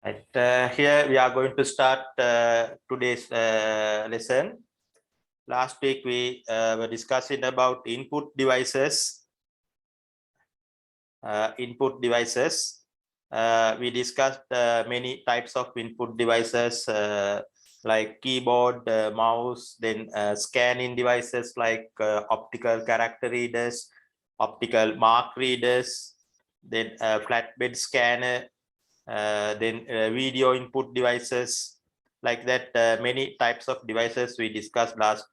Right, here we are going to start today's lesson. Last week we were discussing about input devices. We discussed many types of input devices like keyboard, mouse, then scanning devices like optical character readers, optical mark readers, then flatbed scanner, then video input devices, like that. Many types of devices we discussed last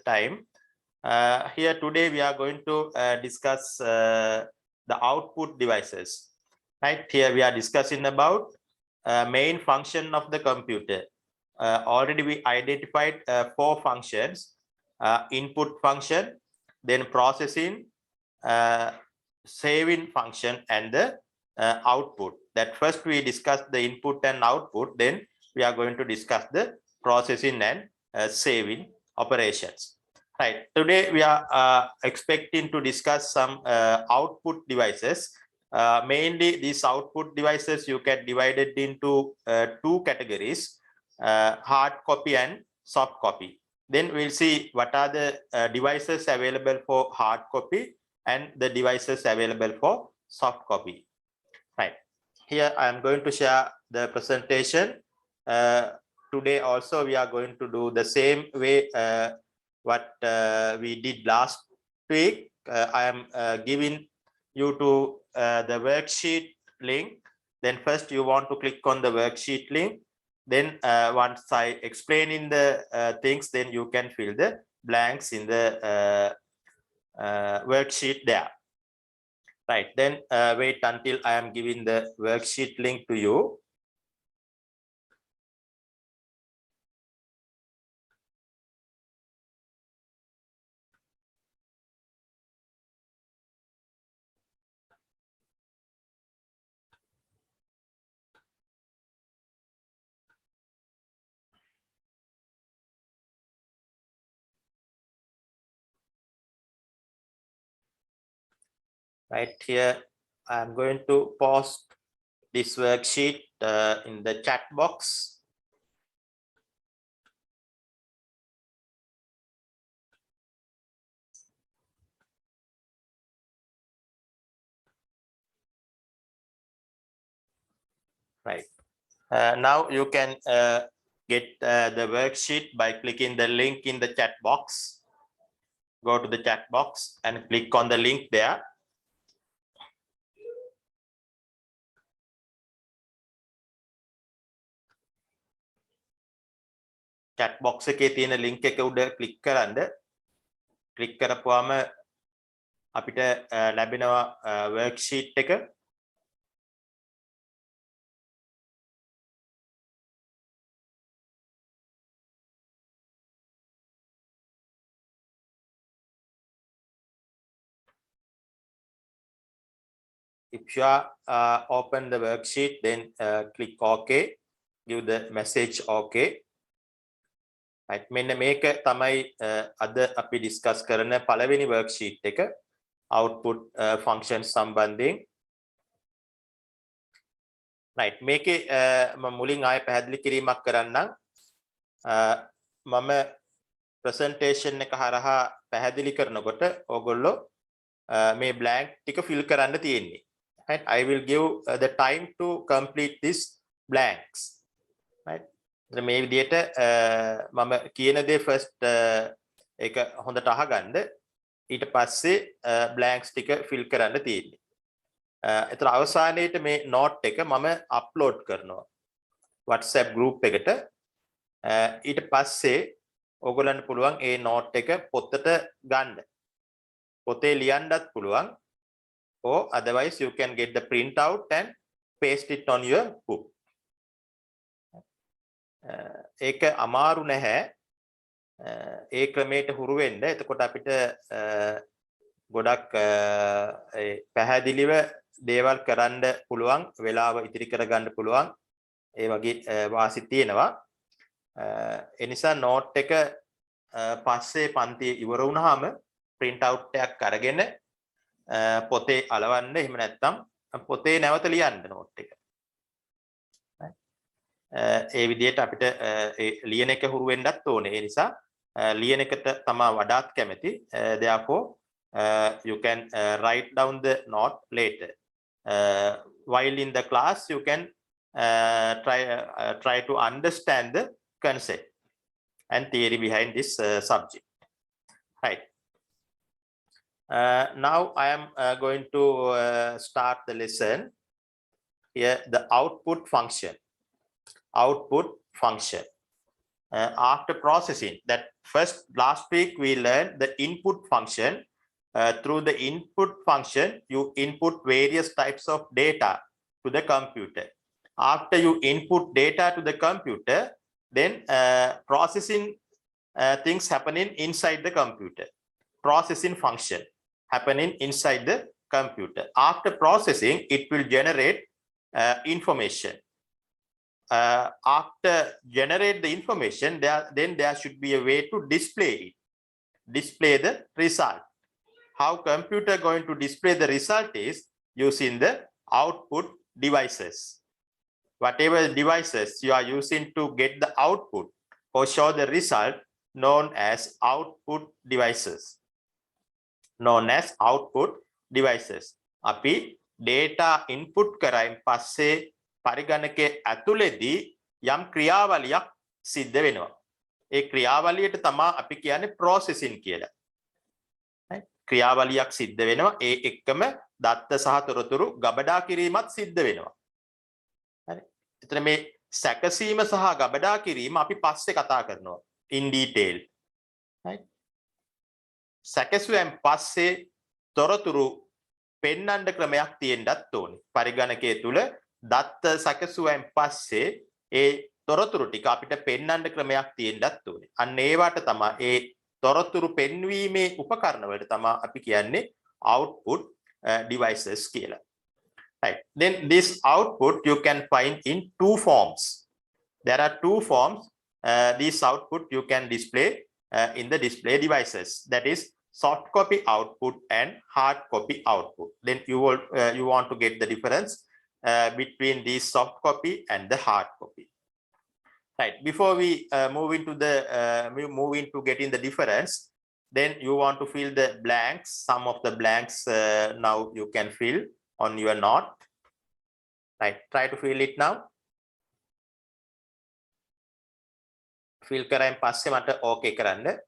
time. Here today we are going to discuss the output devices. Right, here we are discussing about main function of the computer. Already we identified 4 functions: input function, then processing, saving function, and the output. That first we discuss the input and output, then we are going to discuss the processing and saving operations. Right, today we are expecting to discuss some output devices. Mainly these output devices you can divide it into 2 categories: hard copy and soft copy. Then we'll see what are the devices available for hard copy and the devices available for soft copy. Right, here I am going to share the presentation. Today also we are going to do the same way what we did last week. I am giving you to the worksheet link. Then first you want to click on the worksheet link. Then once I explain in the things, then you can fill the blanks in the worksheet there. Right, then wait until I am giving the worksheet link to you. Right, here I am going to post this worksheet in the chat box. Right, now you can get the worksheet by clicking the link in the chat box. Go to the chat box and click on the link there. Chat box එකේ තියෙන link එක උඩ click කරන්න. click කරපුවාම අපිට ලැබෙනවා worksheet එක. If you are open the worksheet, then click OK, give the message OK. Right, මෙන්න මේක තමයි අද අපි discuss කරන පළවෙනි worksheet එක, output functions සම්බන්ධයෙන්. Right, මේකේ මම මුලින් ආයෙ පැහැදිලි කිරීමක් කරන්නම්. මම presentation එක හරහා පැහැදිලි කරනකොට ඕගොල්ලෝ මේ blank ටික fill කරන්න තියෙන්නේ. Right, I will give the time to complete these blanks. Right, මේ විදිහට මම කියන දේ first ඒක හොඳට අහගන්න. ඊට පස්සේ blanks ටික fill කරන්න තියෙන්නේ. ඒතර අවසානයේට මේ note එක මම upload කරනවා WhatsApp group එකට. ඊට පස්සේ ඕගොල්ලන්ට පුළුවන් ඒ note එක පොතට ගන්න. පොතේ ලියන්නත් පුළුවන්. Or otherwise you can get the print out and paste it on your book. ඒක අමාරු නැහැ. ඒ ක්‍රමයට හුරු වෙන්න. එතකොට අපිට ගොඩක් පැහැදිලිව දේවල් කරන්න පුළුවන්, වෙලාව ඉතිරි කරගන්න පුළුවන්. ඒ වගේ වාසි තියෙනවා. ඒ නිසා note එක පස්සේ පන්ති ඉවර වුණාම print out එකක් අරගෙන පොතේ අලවන්න. එහෙම නැත්නම් පොතේ නැවත ලියන්න note එක. ඒ විදිහට අපිට ලියන එක හුරු වෙන්නත් ඕනේ. ඒ නිසා ලියන එකට තමයි වඩාත් කැමති. Therefore you can write down the note later. While in the class you can try to understand the concept and theory behind this subject. Right. Now I am going to start the lesson. Here the output function. Output function. After processing that, last week we learned the input function. Through the input function you input various types of data to the computer. After you input data to the computer, then processing things happening inside the computer. Processing function happening inside the computer. After processing, it will generate information. After generate the information, then there should be a way to display it. Display the result. How computer going to display the result is using the output devices. Whatever devices you are using to get the output or show the result, known as output devices. Known as output devices. Api data input කරයින් පස්සේ පරිගණකයේ ඇතුළේදී යම් ක්‍රියාවලියක් සිද්ධ වෙනවා. ඒ ක්‍රියාවලියට තමයි අපි කියන්නේ processing කියලා. ක්‍රියාවලියක් සිද්ධ වෙනවා. ඒ එක්කම දත්ත සහ තොරතුරු ගබඩා කිරීමත් සිද්ධ වෙනවා. හරි. එතන මේ සැකසීම සහ ගබඩා කිරීම අපි පස්සේ කතා කරනවා in detail. right. සැකසුවෙන් පස්සේ තොරතුරු පෙන්වන්න ක්‍රමයක් තියෙන්නත් ඕනේ. පරිගණකයේ තුල දත්ත සැකසුවෙන් පස්සේ ඒ තොරතුරු ටික අපිට පෙන්වන්න ක්‍රමයක් තියෙන්නත් ඕනේ. අන්න ඒවට තමයි ඒ තොරතුරු පෙන්වීමේ උපකරණ වලට තමයි අපි කියන්නේ output devices කියලා. Right. Then this output you can find in two forms. There are two forms. This output you can display in the display devices. That is soft copy output and hard copy output. Then you want to get the difference between these soft copy and the hard copy. Right. Before we move into getting the difference, then you want to fill the blanks. Some of the blanks now you can fill on your note. Right. Try to fill it now. Fill කරයින් පස්සේ මට okay කරන්න.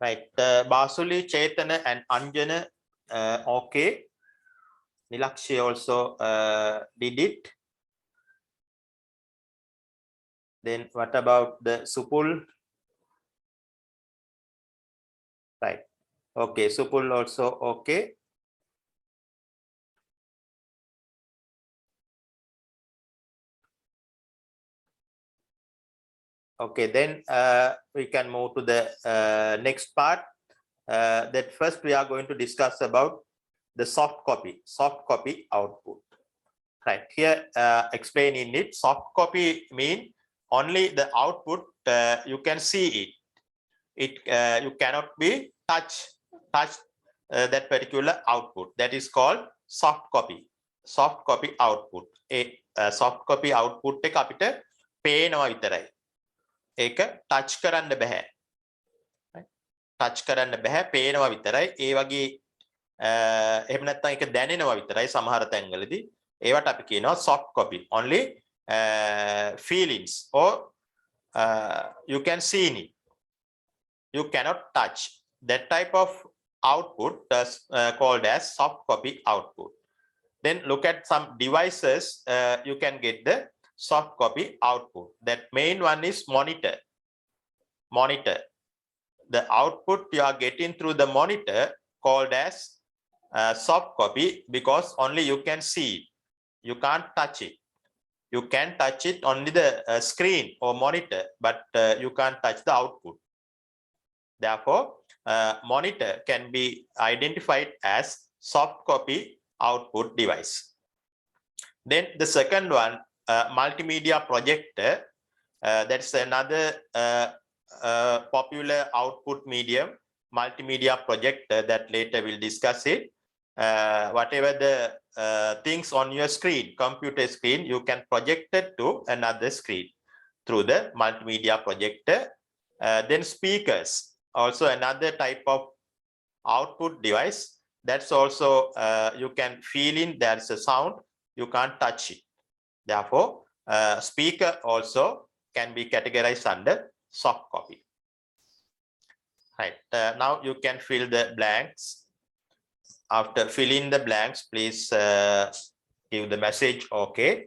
Right. Basuli, Chetana and Anjana, okay. Nilakshi also did it. Then what about the Supul? Right. Okay, Supul also okay. Okay, then we can move to the next part. That first we are going to discuss about the soft copy output. Right, here explaining it, soft copy mean only the output you can see it. You cannot be touch that particular output. That is called soft copy output. A soft copy output එක අපිට පේනවා විතරයි. ඒක touch කරන්න බෑ. Touch කරන්න බෑ, පේනවා විතරයි. ඒ වගේ එහෙම නැත්නම් ඒක දැනෙනවා විතරයි සමහර තැන්වලදී. ඒවට අපි කියනවා soft copy. Only feelings or you can see it. You cannot touch. That type of output is called as soft copy output. Then look at some devices, you can get the soft copy output. That main one is monitor. Monitor. The output you are getting through the monitor called as soft copy, because only you can see it. You can't touch it. You can touch it only the screen or monitor, but you can't touch the output. Therefore, monitor can be identified as soft copy output device. Then the second one, multimedia projector. That's another popular output medium, multimedia projector, that later we'll discuss it. Whatever the things on your screen, computer screen, you can project it to another screen through the multimedia projector. Then speakers, also another type of output device. That's also you can feel in, there's a sound, you can't touch it. Therefore, speaker also can be categorized under soft copy. Right. Now you can fill the blanks. After filling the blanks, please give the message OK.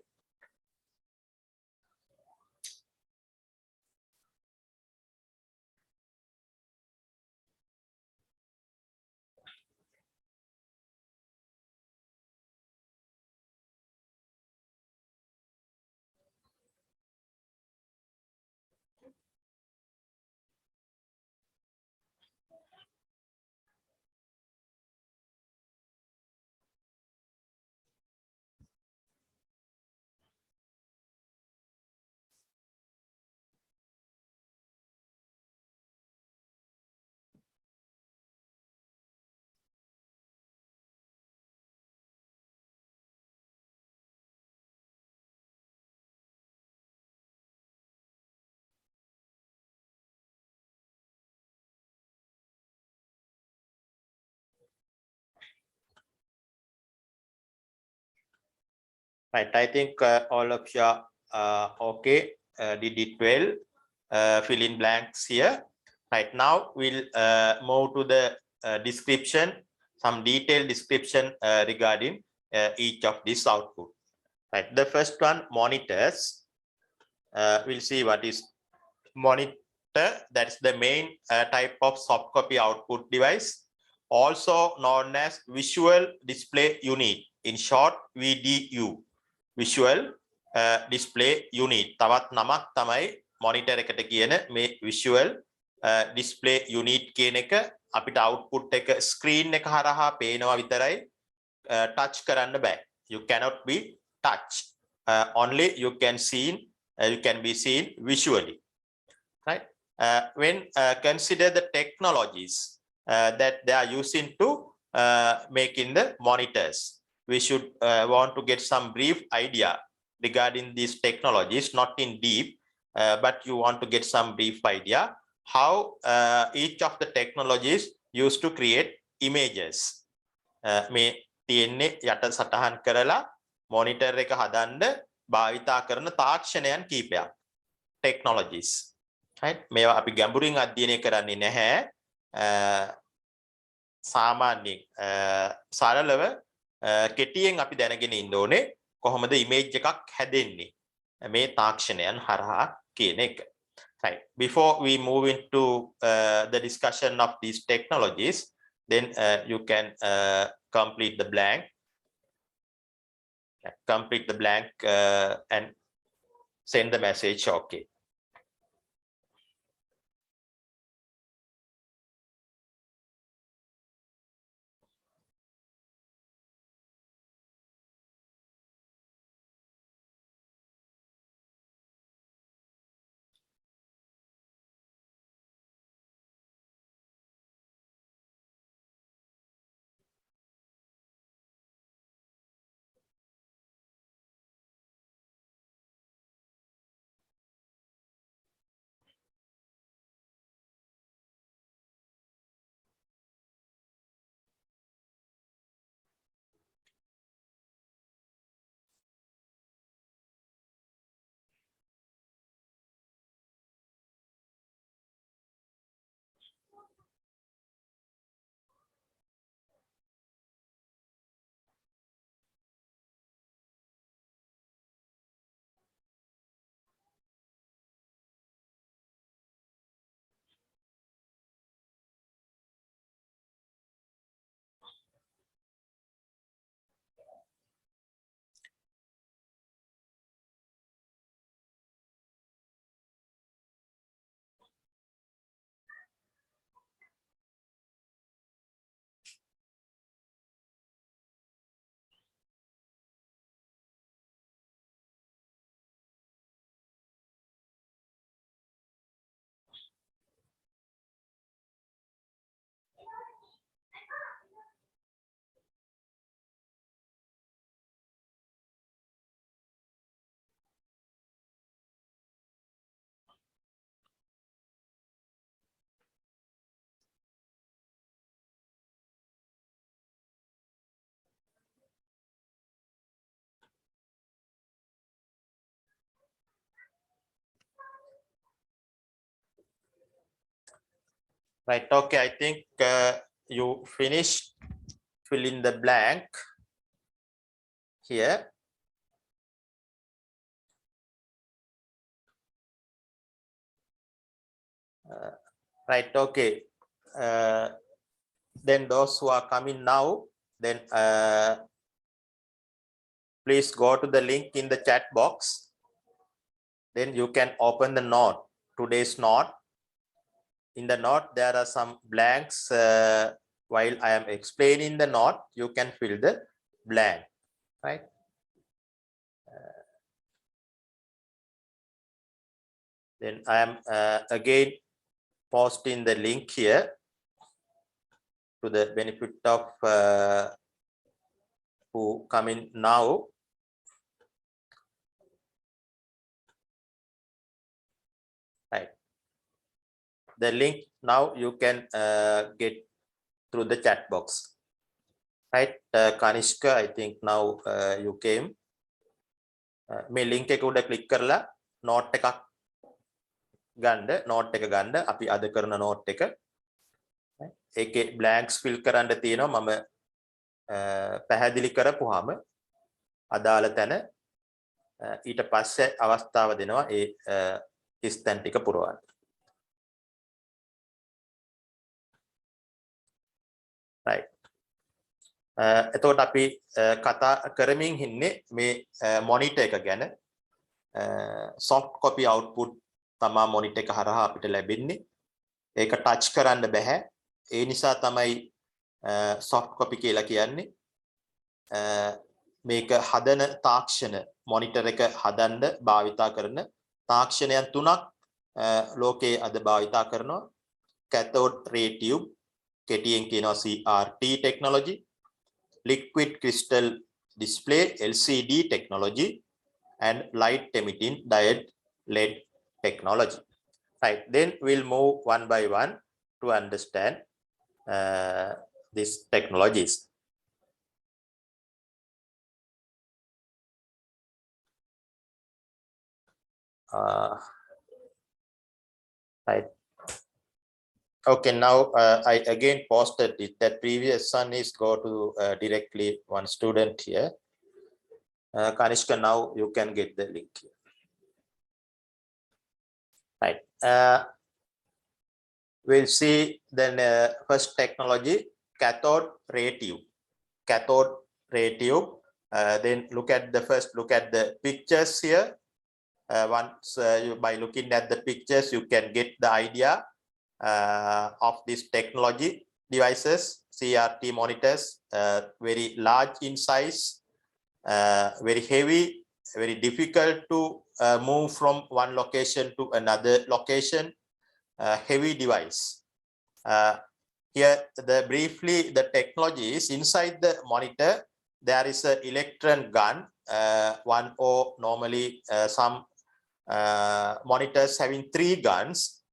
Right, I think all of you are okay, did it well, fill in blanks here. Right, now we'll move to the description, some detailed description regarding each of these output. Right, the first one, monitors. We'll see what is monitor. That's the main type of soft copy output device, also known as visual display unit, in short VDU. Visual display unit. තවත් නමක් තමයි monitor එකට කියන මේ visual display unit කියන එක. අපිට output එක screen එක හරහා පේනවා විතරයි, touch කරන්න බෑ. You cannot be touched. Only you can be seen visually. Right? When consider the technologies that they are using to making the monitors, we should want to get some brief idea regarding these technologies, not in deep, but you want to get some brief idea how each of the technologies used to create images. මේ තියෙන්නේ යට සටහන් කරලා monitor එක හදන්න භාවිතා කරන තාක්ෂණයන් කීපයක්, technologies. Right? මේවා අපි ගැඹුරින් අධ්‍යයනය කරන්නේ නැහැ. සාමාන්‍යයෙන් සරලව කෙටියෙන් අපි දැනගෙන ඉන්න ඕනේ කොහොමද image එකක් හැදෙන්නේ මේ තාක්ෂණයන් හරහා කියන එක. Right. Before we move into the discussion of these technologies, then you can complete the blank. Complete the blank and send the message OK. Right. Okay. I think you finished filling the blank here. Right. Okay. Then those who are coming now, then please go to the link in the chat box. Then you can open the note, today's note. In the note, there are some blanks. While I am explaining the note, you can fill the blank, right? Then I am again posting the link here to the benefit of who come in now. Right. The link now you can get through the chat box. Right. Kanishka, I think now you came. මේ link එක උඩ click කරලා note එකක් ගන්න, note එක ගන්න. අපි අද කරන note එක. ඒකේ blanks fill කරන්න තියෙනවා. මම පැහැදිලි කරපුවාම අදාළ තැන ඊට පස්සේ අවස්ථාව දෙනවා ඒ ස්තැන් ටික පුරවන්න. right. එතකොට අපි කතා කරමින් ඉන්නේ මේ මොනිටර් එක ගැන. soft copy output තමයි මොනිටර් එක හරහා අපිට ලැබෙන්නේ. ඒක ටච් කරන්න බෑ. ඒ නිසා තමයි soft copy කියලා කියන්නේ. මේක හදන තාක්ෂණ මොනිටර් එක හදන්න භාවිතා කරන තාක්ෂණයන් තුනක් ලෝකයේ අද භාවිතා කරනවා. cathode ray tube, කෙටියෙන් කියනවා CRT technology, liquid crystal display LCD technology, and light emitting diode LED technology. Right, then we'll move one by one to understand these technologies. Right. Okay, now I again posted it. That previous one is go to directly one student here. Kanishka, now you can get the link here. Right. We'll see then first technology, cathode ray tube. Cathode ray tube. Then look at the pictures here. Once by looking at the pictures, you can get the idea of this technology. Devices, CRT monitors, very large in size, very heavy, very difficult to move from one location to another location. Heavy device. Here, briefly, the technology is inside the monitor. There is an electron gun. One or normally some monitors having 3 guns.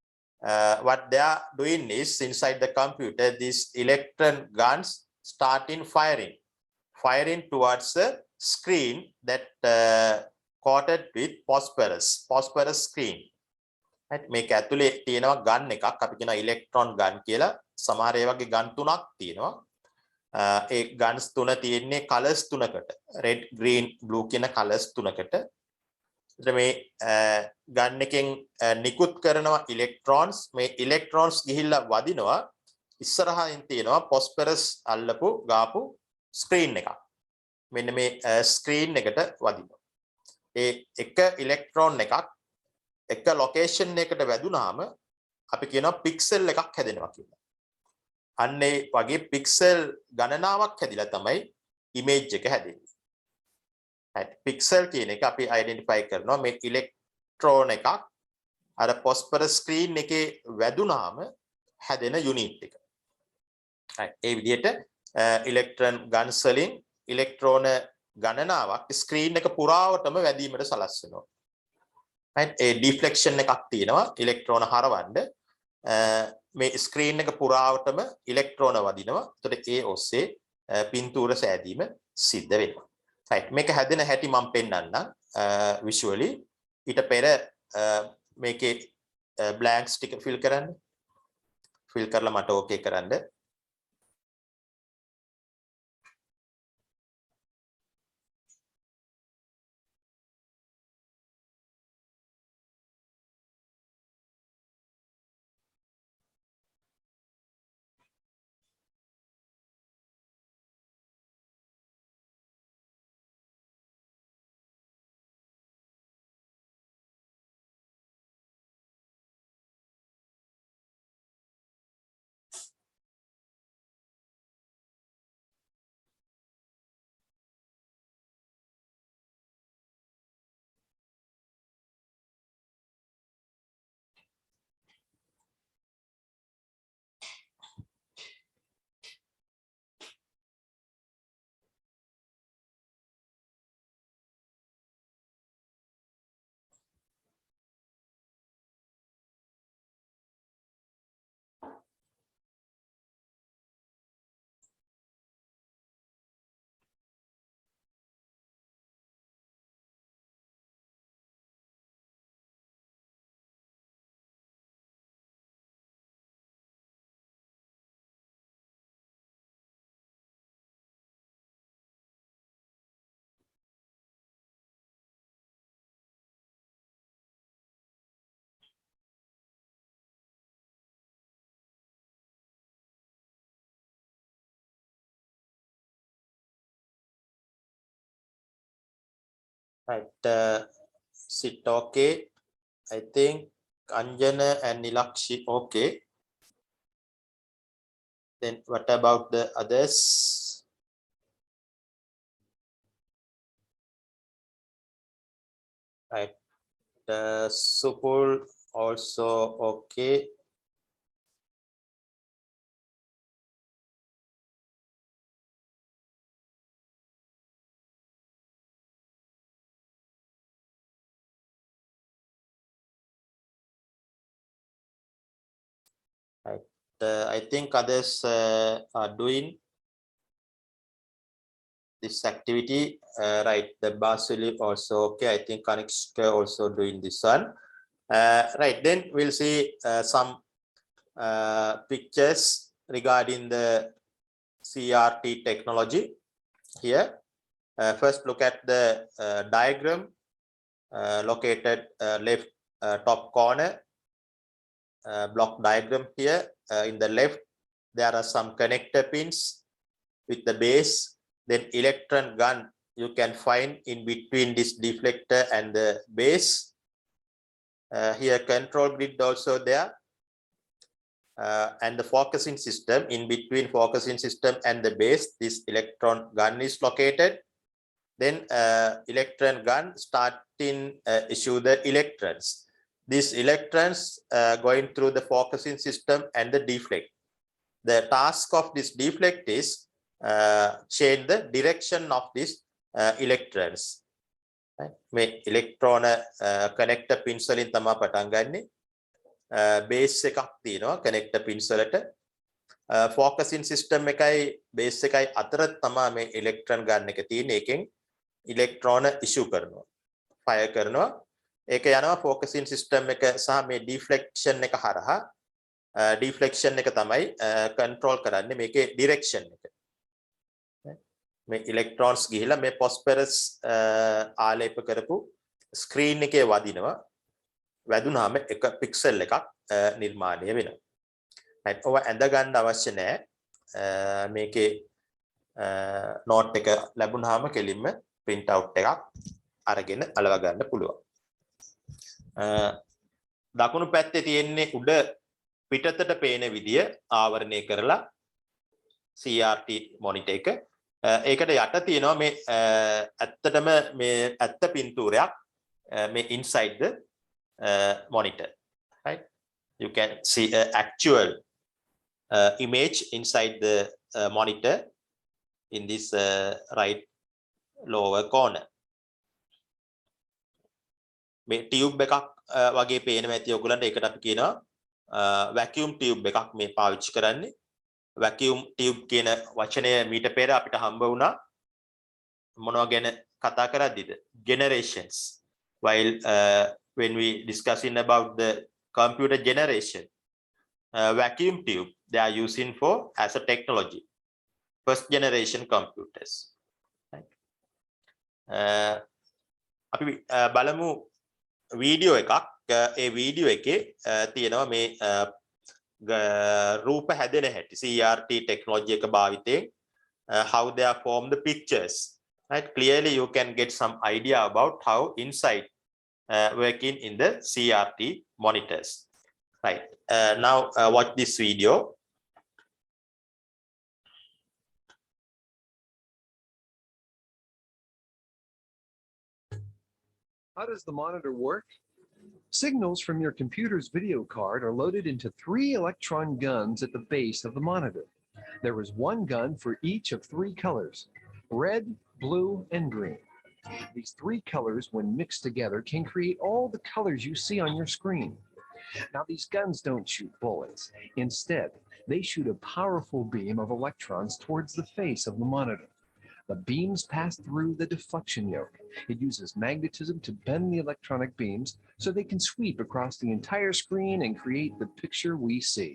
What they are doing is inside the computer, these electron guns starting firing towards the screen that coated with phosphorus screen. මේක ඇතුලේ තියෙනවා ගන් එකක් අපි කියනවා ඉලෙක්ට්‍රෝන ගන් කියලා. සමහර ඒ වගේ ගන් තුනක් තියෙනවා. ඒ ගන්ස් තුන තියෙන්නේ කලර්ස් තුනකට. රෙඩ්, ග්‍රීන්, බ්ලූ කියන කලර්ස් තුනකට. මේ ගන් එකෙන් නිකුත් කරනවා ඉලෙක්ට්‍රෝන්ස්. මේ ඉලෙක්ට්‍රෝන්ස් ගිහිල්ලා වදිනවා ඉස්සරහින් තියෙනවා phosphorus අල්ලපු ගාපු ස්ක්‍රීන් එකක්. මෙන්න මේ ස්ක්‍රීන් එකට වදිනවා. ඒ එක ඉලෙක්ට්‍රෝන එකක් එක ලොකේෂන් එකකට වැදුනාම අපි කියනවා පික්සල් එකක් හැදෙනවා කියලා. අන්න ඒ වගේ පික්සල් ගණනාවක් හැදිලා තමයි ඉමේජ් එක හැදෙන්නේ. right, පික්සල් කියන එක අපි අයිඩෙන්ටිෆයි කරනවා මේ ඉලෙක්ට්‍රෝන එකක් අර phosphorus ස්ක්‍රීන් එකේ වැදුනාම හැදෙන යුනිට් එක. right, ඒ විදිහට ඉලෙක්ට්‍රෝන ගන්ස් වලින් ඉලෙක්ට්‍රෝන ගණනාවක් ස්ක්‍රීන් එක පුරාවටම වැදීමට සලස්වනවා. right, ඒ ඩිෆ්ලෙක්ෂන් එකක් තියෙනවා ඉලෙක්ට්‍රෝන හරවන්න. මේ ස්ක්‍රීන් එක පුරාවටම ඉලෙක්ට්‍රෝන වදිනවා. එතකොට ඒ ඔස්සේ පින්තූර සෑදීම සිද්ධ වෙනවා. right, මේක හැදෙන හැටි මම පෙන්නන්නම් visually. ඊට පෙර මේකේ blanks ටික fill කරන්න. fill කරලා මට okay කරන්න. Right, sit okay. I think Anjana and Nilakshi okay. Then what about the others? Right, Supul also okay. Right, I think others are doing this activity. Right, the Basili also okay. I think Kanishka also doing this one. Right, then we'll see some pictures regarding the CRT technology here. First, look at the diagram located left top corner. Block diagram here. In the left, there are some connector pins with the base. Then electron gun you can find in between this deflector and the base. Here control grid also there. And the focusing system, in between focusing system and the base, this electron gun is located. Then electron gun starting issue the electrons. These electrons going through the focusing system and the deflect. The task of this deflect is change the direction of these electrons. මේ electron connector pins වලින් තමයි පටන් ගන්නෙ. Base එකක් තියෙනවා connector pins වලට. Focusing system එකයි base එකයි අතර තමයි මේ electron ගන්න එක තියෙන්නේ. එකෙන් electron issue කරනවා. fire කරනවා. ඒක යනවා focusing system එක සහ මේ deflection එක හරහා. Deflection එක තමයි control කරන්නේ මේකේ direction එක. මේ electrons ගිහිලා මේ phosphorus ආලේප කරපු screen එකේ වදිනවා. වැදුනහම එක pixel එකක් නිර්මාණය වෙනවා. right, ඔව ඇඳ ගන්න අවශ්‍ය නැහැ. මේකේ note එක ලැබුණාම කෙලින්ම print out එකක් අරගෙන අලව ගන්න පුළුවන්. දකුණු පැත්තේ තියෙන්නේ උඩ පිටතට පේන විදිය ආවරණය කරලා CRT monitor එක. ඒකට යට තියෙනවා මේ ඇත්තටම මේ ඇත්ත පින්තූරයක් මේ inside the monitor. Right, you can see an actual image inside the monitor in this right lower corner. මේ tube එකක් වගේ පේනවා ඇති ඔයගලන්ට. ඒකට අපි කියනවා vacuum tube එකක් මේ පාවිච්චි කරන්නේ. vacuum tube කියන වචනය මීට පෙර අපිට හම්බ වුණා මොනවා ගැන කතා කරද්දිද? Generations. While when we discussing about the computer generation, vacuum tube they are using for as a technology. First generation computers. Right. අපි බලමු වීඩියෝ එකක්. ඒ වීඩියෝ එකේ තියෙනවා මේ රූප හැදෙන හැටි CRT technology එක භාවිතයෙන් how they are formed the pictures. Right, clearly you can get some idea about how inside working in the CRT monitors. Right, now watch this video. How does the monitor work? Signals from your computer's video card are loaded into 3 electron guns at the base of the monitor. There is one gun for each of 3 colors: red, blue, and green. These 3 colors, when mixed together, can create all the colors you see on your screen. Now, these guns don't shoot bullets. Instead, they shoot a powerful beam of electrons towards the face of the monitor. The beams pass through the deflection yoke. It uses magnetism to bend the electronic beams so they can sweep across the entire screen and create the picture we see.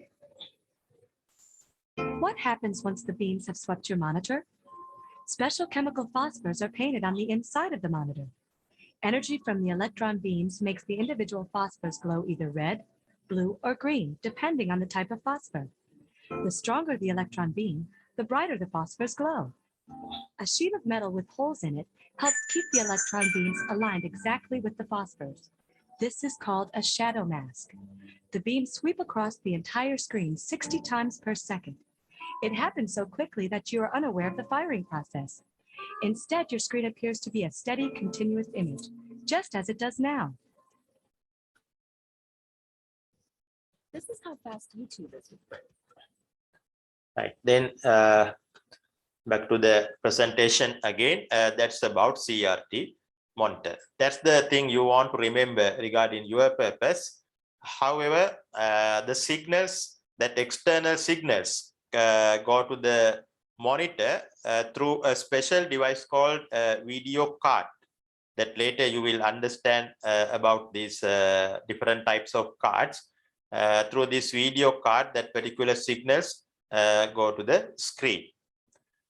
What happens once the beams have swept your monitor? Special chemical phosphors are painted on the inside of the monitor. Energy from the electron beams makes the individual phosphors glow either red, blue, or green, depending on the type of phosphor. The stronger the electron beam, the brighter the phosphors glow. A sheet of metal with holes in it helps keep the electron beams aligned exactly with the phosphors. This is called a shadow mask. The beams sweep across the entire screen 60 times per second. It happens so quickly that you are unaware of the firing process. Instead, your screen appears to be a steady, continuous image, just as it does now. This is how fast YouTube is. Right, then back to the presentation again. That's about CRT monitor. That's the thing you want to remember regarding your purpose. However, the signals, that external signals, go to the monitor through a special device called video card. That later you will understand about these different types of cards. Through this video card, that particular signals go to the screen.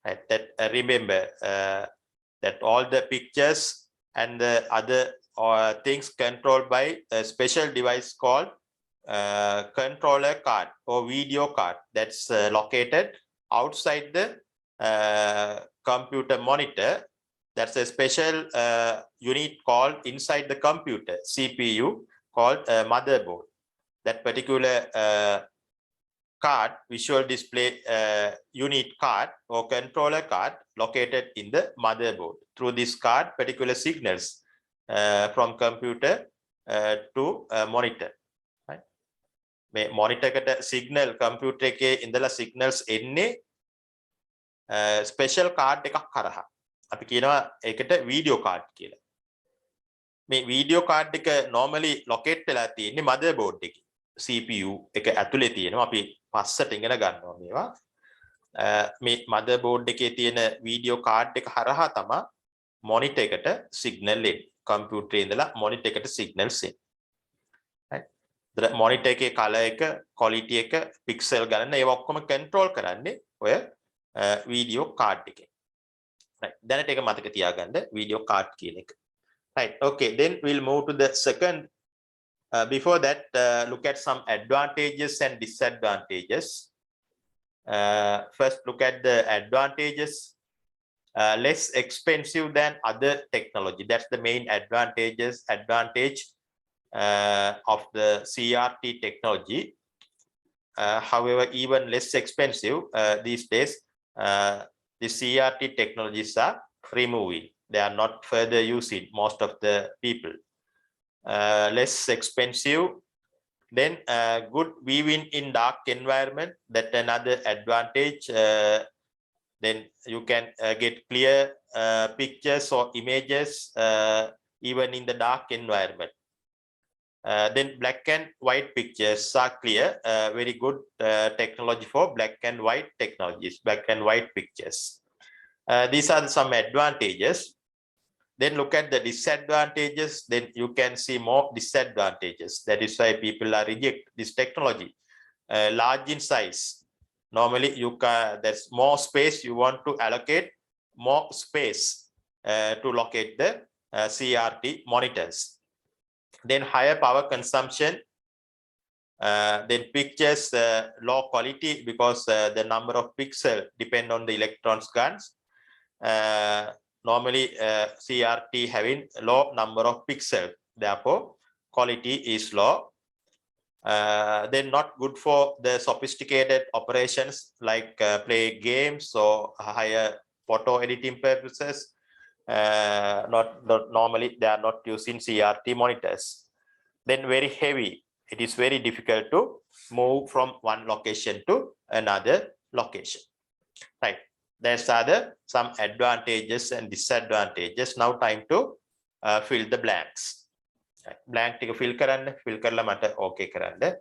Right, that remember that all the pictures and the other things controlled by a special device called controller card or video card that's located outside the computer monitor. That's a special unit called inside the computer CPU called motherboard. That particular card, visual display unit card or controller card located in the motherboard. Through this card, particular signals from computer to monitor. Right? Monitor signal computer එකේ ඉඳලා signals එන්නේ special card එකක් කරහා. අපි කියනවා ඒකට video card කියලා. මේ video card එක normally locate වෙලා තියෙන්නේ motherboard එකේ. CPU එක ඇතුලේ තියෙනවා. අපි පස්සට ඉගෙන ගන්නවා මේවා. මේ motherboard එකේ තියෙන video card එක හරහා තමයි monitor එකට signal එන්නේ. computer ඉඳලා monitor එකට signals එන්නේ. right, monitor එකේ color එක, quality එක, pixel ගණන ඒවා ඔක්කොම control කරන්නේ ඔය video card එකේ. right, දැනට ඒක මතක තියාගන්න video card කියන එක. right, okay, then we'll move to the second. Before that, look at some advantages and disadvantages. First, look at the advantages. Less expensive than other technology. That's the main advantage of the CRT technology. However, even less expensive these days, the CRT technologies are removing. They are not further using most of the people. Less expensive, then good viewing in dark environment. That another advantage. Then you can get clear pictures or images even in the dark environment. Then black and white pictures are clear. Very good technology for black and white technologies, black and white pictures. These are some advantages. Then look at the disadvantages. Then you can see more disadvantages. That is why people are reject this technology. large in size, normally you can, there's more space, you want to allocate more space to locate the CRT monitors. Then higher power consumption, then pictures low quality because the number of pixels depend on the electrons guns. Normally CRT having low number of pixels, therefore quality is low. Then not good for the sophisticated operations like play games or higher photo editing purposes. Not normally they are not using CRT monitors. Then very heavy, it is very difficult to move from one location to another location, right? There's some advantages and disadvantages. Now time to fill the blanks. Blank ටික fill කරලා මට okay කරන්න.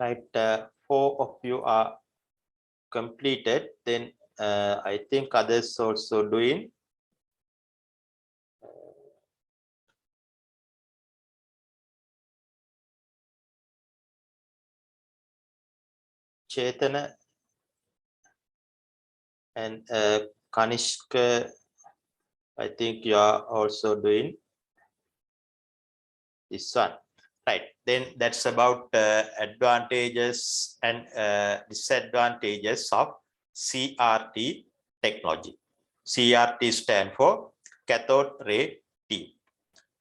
Right, 4 of you are completed. Then I think others also doing. Chetana and Kanishka, I think you are also doing this one. Right, then that's about advantages and disadvantages of CRT technology. CRT stand for cathode ray tube.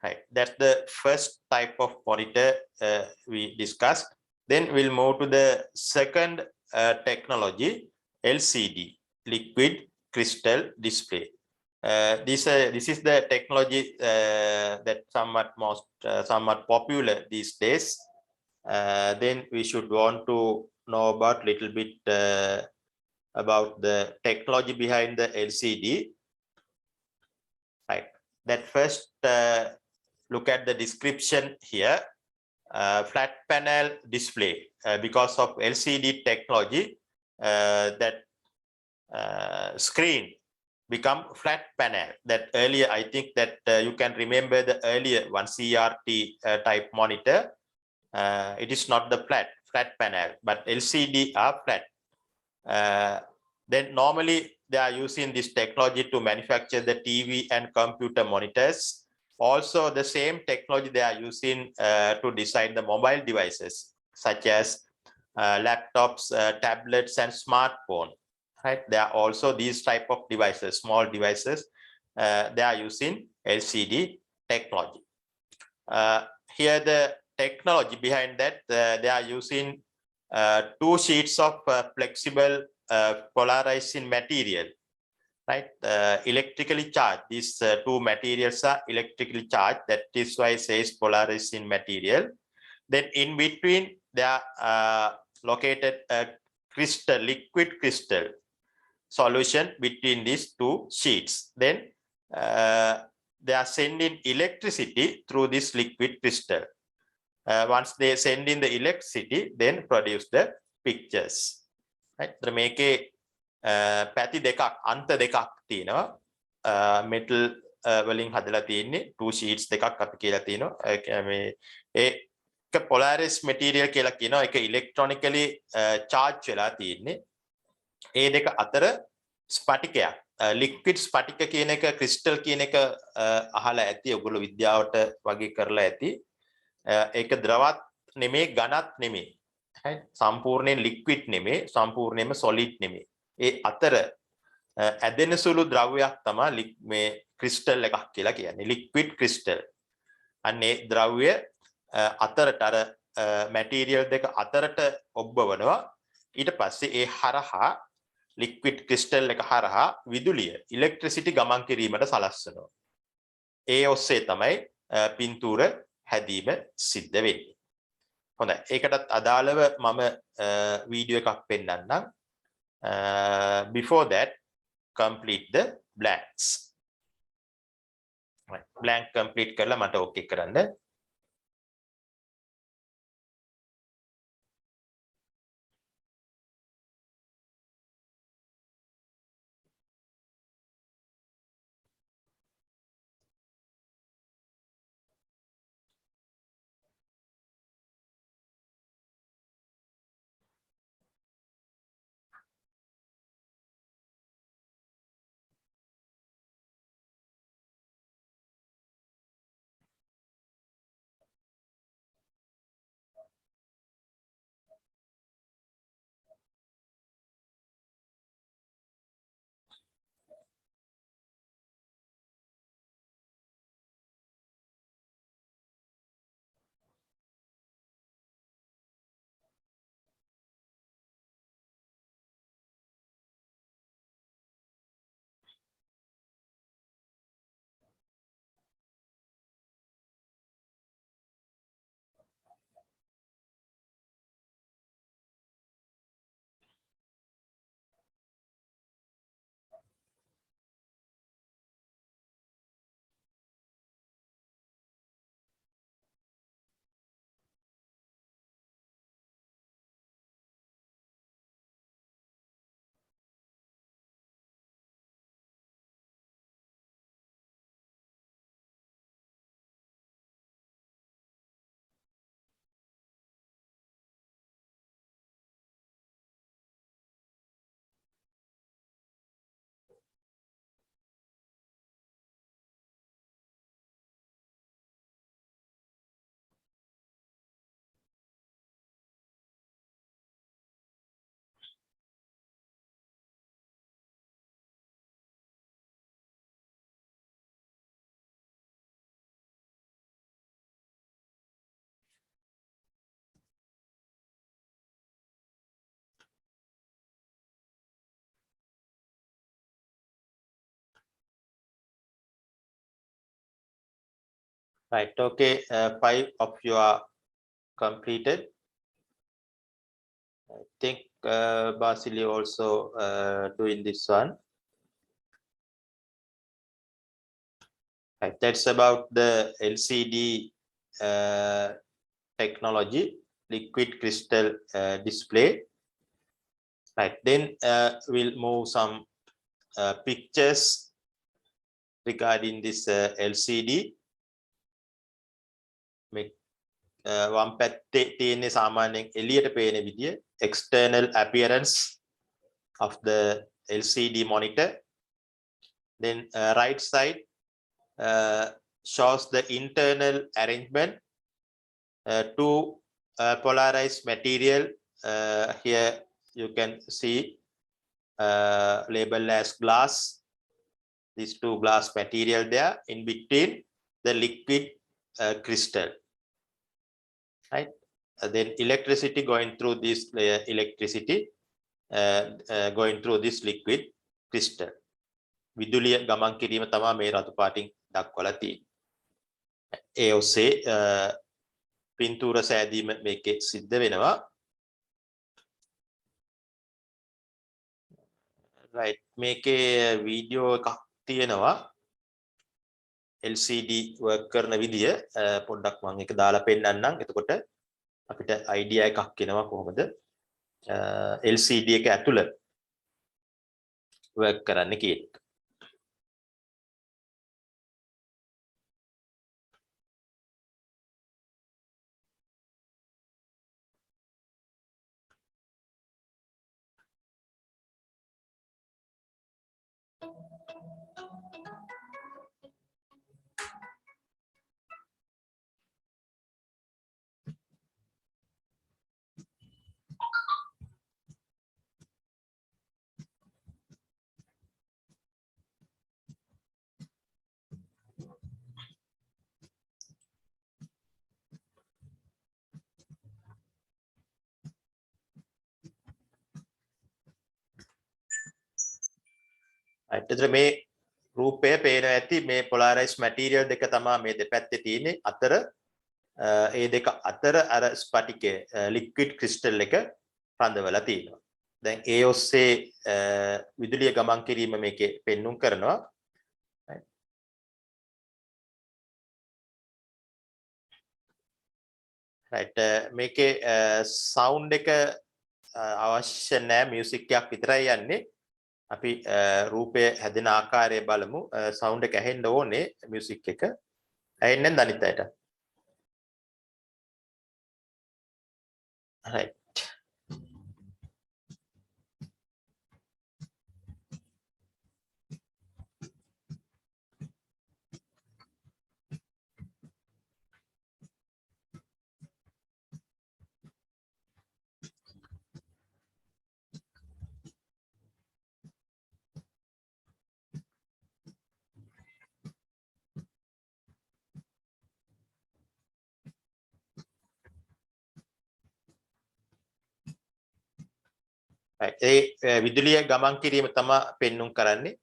Right, that's the first type of monitor we discussed. Then we'll move to the second technology, LCD, liquid crystal display. This is the technology that somewhat popular these days. Then we should want to know about little bit about the technology behind the LCD. Right. That first look at the description here. Flat panel display. Because of LCD technology, that screen become flat panel. That earlier, I think that you can remember the earlier one CRT type monitor. It is not the flat panel, but LCD are flat. Then normally they are using this technology to manufacture the TV and computer monitors. Also, the same technology they are using to design the mobile devices, such as laptops, tablets, and smartphone. Right? There are also these type of devices, small devices. They are using LCD technology. Here, the technology behind that, they are using 2 sheets of flexible polarizing material, right? Electrically charged. These 2 materials are electrically charged. That is why it says polarizing material. Then in between, they are located a crystal, liquid crystal solution between these 2 sheets. Then they are sending electricity through this liquid crystal. Once they send in the electricity, then produce the pictures. Right? මේකේ පැති දෙකක් අන්ත දෙකක් තියෙනවා. metal වලින් හදලා තියෙන්නේ 2 sheets දෙකක් අපි කියලා තියෙනවා. මේ ඒක polarized material කියලා කියනවා. ඒක electronically charge වෙලා තියෙන්නේ. ඒ දෙක අතර ස්පටිකයක් liquid ස්පටික කියන එක crystal කියන එක අහලා ඇති. ඔයගොල්ලෝ විද්‍යාවට වගේ කරලා ඇති. ඒක ද්‍රවත් නෙමෙයි, ඝනත් නෙමෙයි. හරි? සම්පූර්ණයෙන් liquid නෙමෙයි, සම්පූර්ණයෙන්ම solid නෙමෙයි. ඒ අතර ඇදෙන සුළු ද්‍රව්‍යයක් තමයි මේ crystal එකක් කියලා කියන්නේ. liquid crystal. අන්නේ ද්‍රව්‍ය අතරට අර material දෙක අතරට ඔබවනවා. ඊට පස්සේ ඒ හරහා liquid crystal එක හරහා විදුලිය electricity ගමන් කිරීමට සලස්වනවා. ඒ ඔස්සේ තමයි පින්තූර හැදීම සිද්ධ වෙන්නේ. හොඳයි. ඒකටත් අදාළව මම වීඩියෝ එකක් පෙන්නන්නම්. Before that, complete the blanks. right. blank complete කරලා මට okay කරන්න. Right, okay, 5 of you are completed. I think Basili also doing this one. Right, that's about the LCD technology, liquid crystal display. Right, then we'll move some pictures regarding this LCD. වම් පැත්තේ තියෙන සාමාන්‍යයෙන් එළියට පේන විදිය external appearance of the LCD monitor. Then right side shows the internal arrangement. Two polarized material. Here you can see labeled as glass. These two glass material there in between the liquid crystal. Right. Then electricity going through this going through this liquid crystal. විදුලිය ගමන් කිරීම තමයි මේ රතු පාටින් දක්වලා තියෙන්නේ. ඒ ඔස්සේ පින්තූර සෑදීම මේකේ සිද්ධ වෙනවා. right මේකේ වීඩියෝ එකක් තියෙනවා. LCD work කරන විදිය පොඩ්ඩක් මම ඒක දාලා පෙන්නන්නම්. එතකොට අපිට idea එකක් එනවා කොහොමද LCD එක ඇතුළ work කරන්න කියන එක. එතකොට මේ රූපය පේනවා ඇති මේ polarized material දෙක තමයි මේ දෙපැත්තේ තියෙන්නේ අතර ඒ දෙක අතර අර ස්පටිකයේ liquid crystal එක රඳවලා තියෙනවා. දැන් ඒ ඔස්සේ විදුලිය ගමන් කිරීම මේකේ පෙන්눔 කරනවා. right මේකේ sound එක අවශ්‍ය නැහැ music එකක් විතරයි යන්නේ. අපි රූපය හැදෙන ආකාරය බලමු. සවුන්ඩ් එක ඇහෙන්න ඕනේ මියුසික් එක. ඇහෙන්නේ නැද්ද අනිත් අයට? right ඒ විදුලිය ගමන් කිරීම තමයි පෙන්눔 කරන්නේ.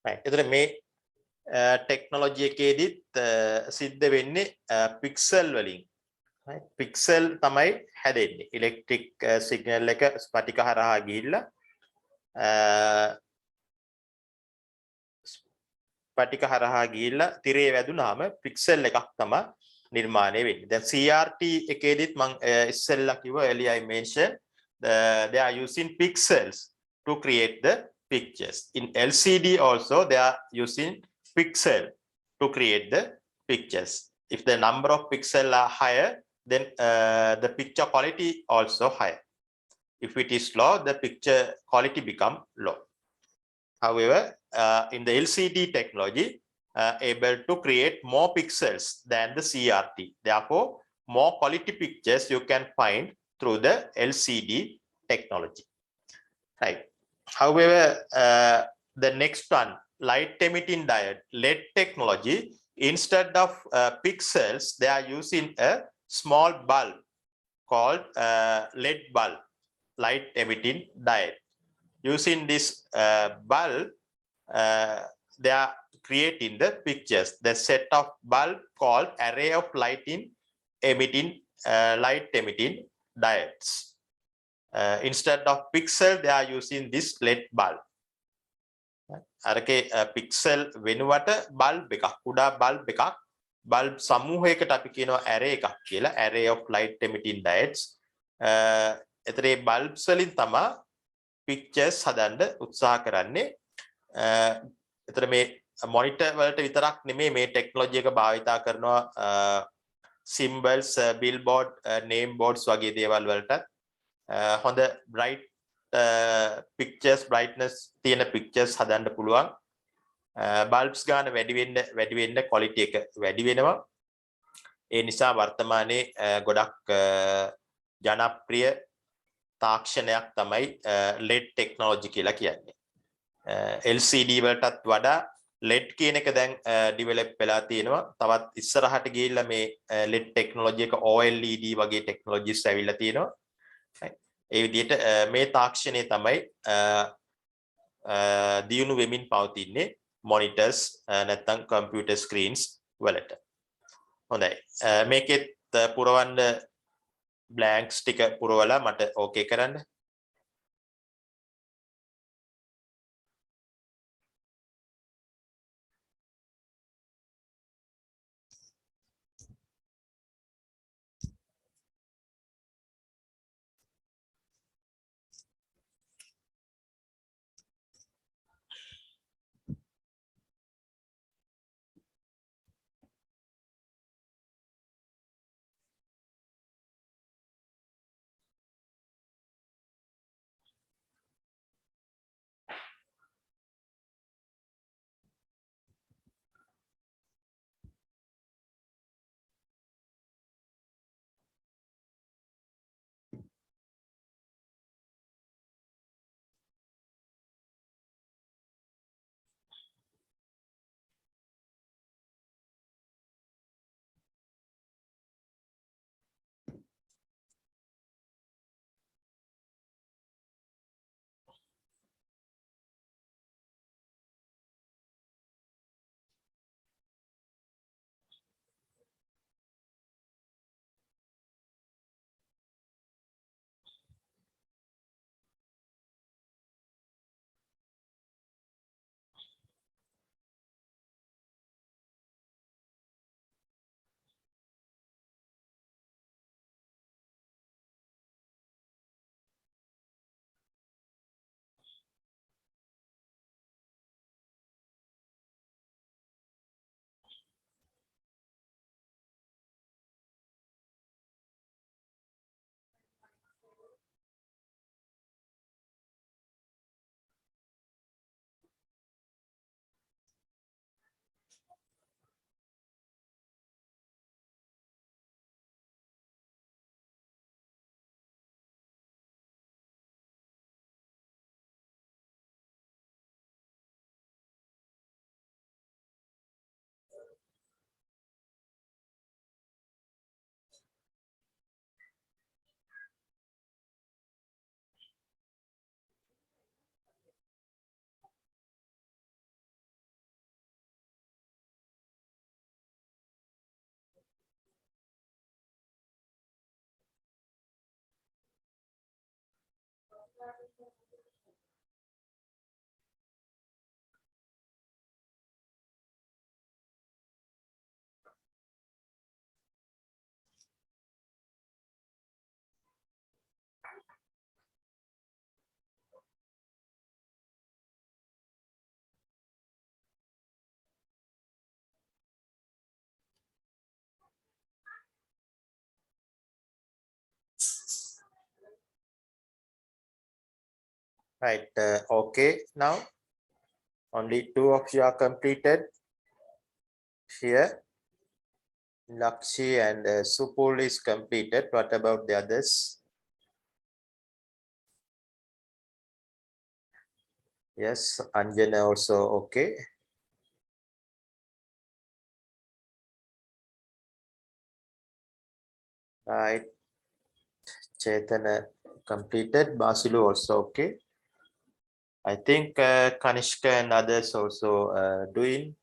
right එතකොට මේ ටෙක්නොලොජි එකේදීත් සිද්ධ වෙන්නේ පික්සල් වලින්. right පික්සල් තමයි හැදෙන්නේ. ඉලෙක්ට්‍රික් සිග්නල් එක ස්පටික හරහා ගිහිල්ලා ස්පටික හරහා ගිහිල්ලා තිරේ වැදුනාම පික්සල් එකක් තමයි නිර්මාණය වෙන්නේ. දැන් CRT එකේදීත් මම ඉස්සෙල්ලා කිව්වා earlier I mentioned they are using pixels to create the pictures. In LCD also, they are using pixel to create the pictures. If the number of pixels are higher, then the picture quality also higher. If it is low, the picture quality become low. However, in the LCD technology, able to create more pixels than the CRT. Therefore, more quality pictures you can find through the LCD technology. Right. However, the next one, light emitting diode, LED technology, instead of pixels, they are using a small bulb called LED bulb, light emitting diode. Using this bulb, they are creating the pictures. The set of bulb called array of light emitting diodes. Instead of pixel, they are using this LED bulb. අරකේ pixel වෙනුවට bulb එකක් කුඩා bulb එකක් bulb සමූහයකට අපි කියනවා array එකක් කියලා array of light emitting diodes. එතන මේ bulbs වලින් තමයි pictures හදන්න උත්සාහ කරන්නේ. එතන මේ monitor වලට විතරක් නෙමෙයි මේ technology එක භාවිතා කරනවා symbols, billboard, name boards වගේ දේවල් වලට හොඳ bright pictures, brightness තියෙන pictures හදන්න පුළුවන්. bulbs ගාන වැඩි වෙන්න quality එක වැඩි වෙනවා. ඒ නිසා වර්තමානයේ ගොඩක් ජනප්‍රිය තාක්ෂණයක් තමයි LED technology කියලා කියන්නේ. LCD වලටත් වඩා LED කියන එක දැන් develop වෙලා තියෙනවා. තවත් ඉස්සරහට ගිහිල්ලා මේ LED technology එක OLED වගේ technologies ඇවිල්ලා තියෙනවා. ඒ විදිහට මේ තාක්ෂණය තමයි දියුණු වෙමින් පවතින්නේ monitors නැත්නම් computer screens වලට. හොඳයි. මේකෙත් පුරවන්න blanks ටික පුරවලා මට ඕකේ කරන්න. Right. Okay. Now only 2 of you are completed here. Lakshi and Supul is completed. What about the others? Yes, Anjana also okay. Right. Chaitana completed. Basilu also okay. I think Kanishka and others also doing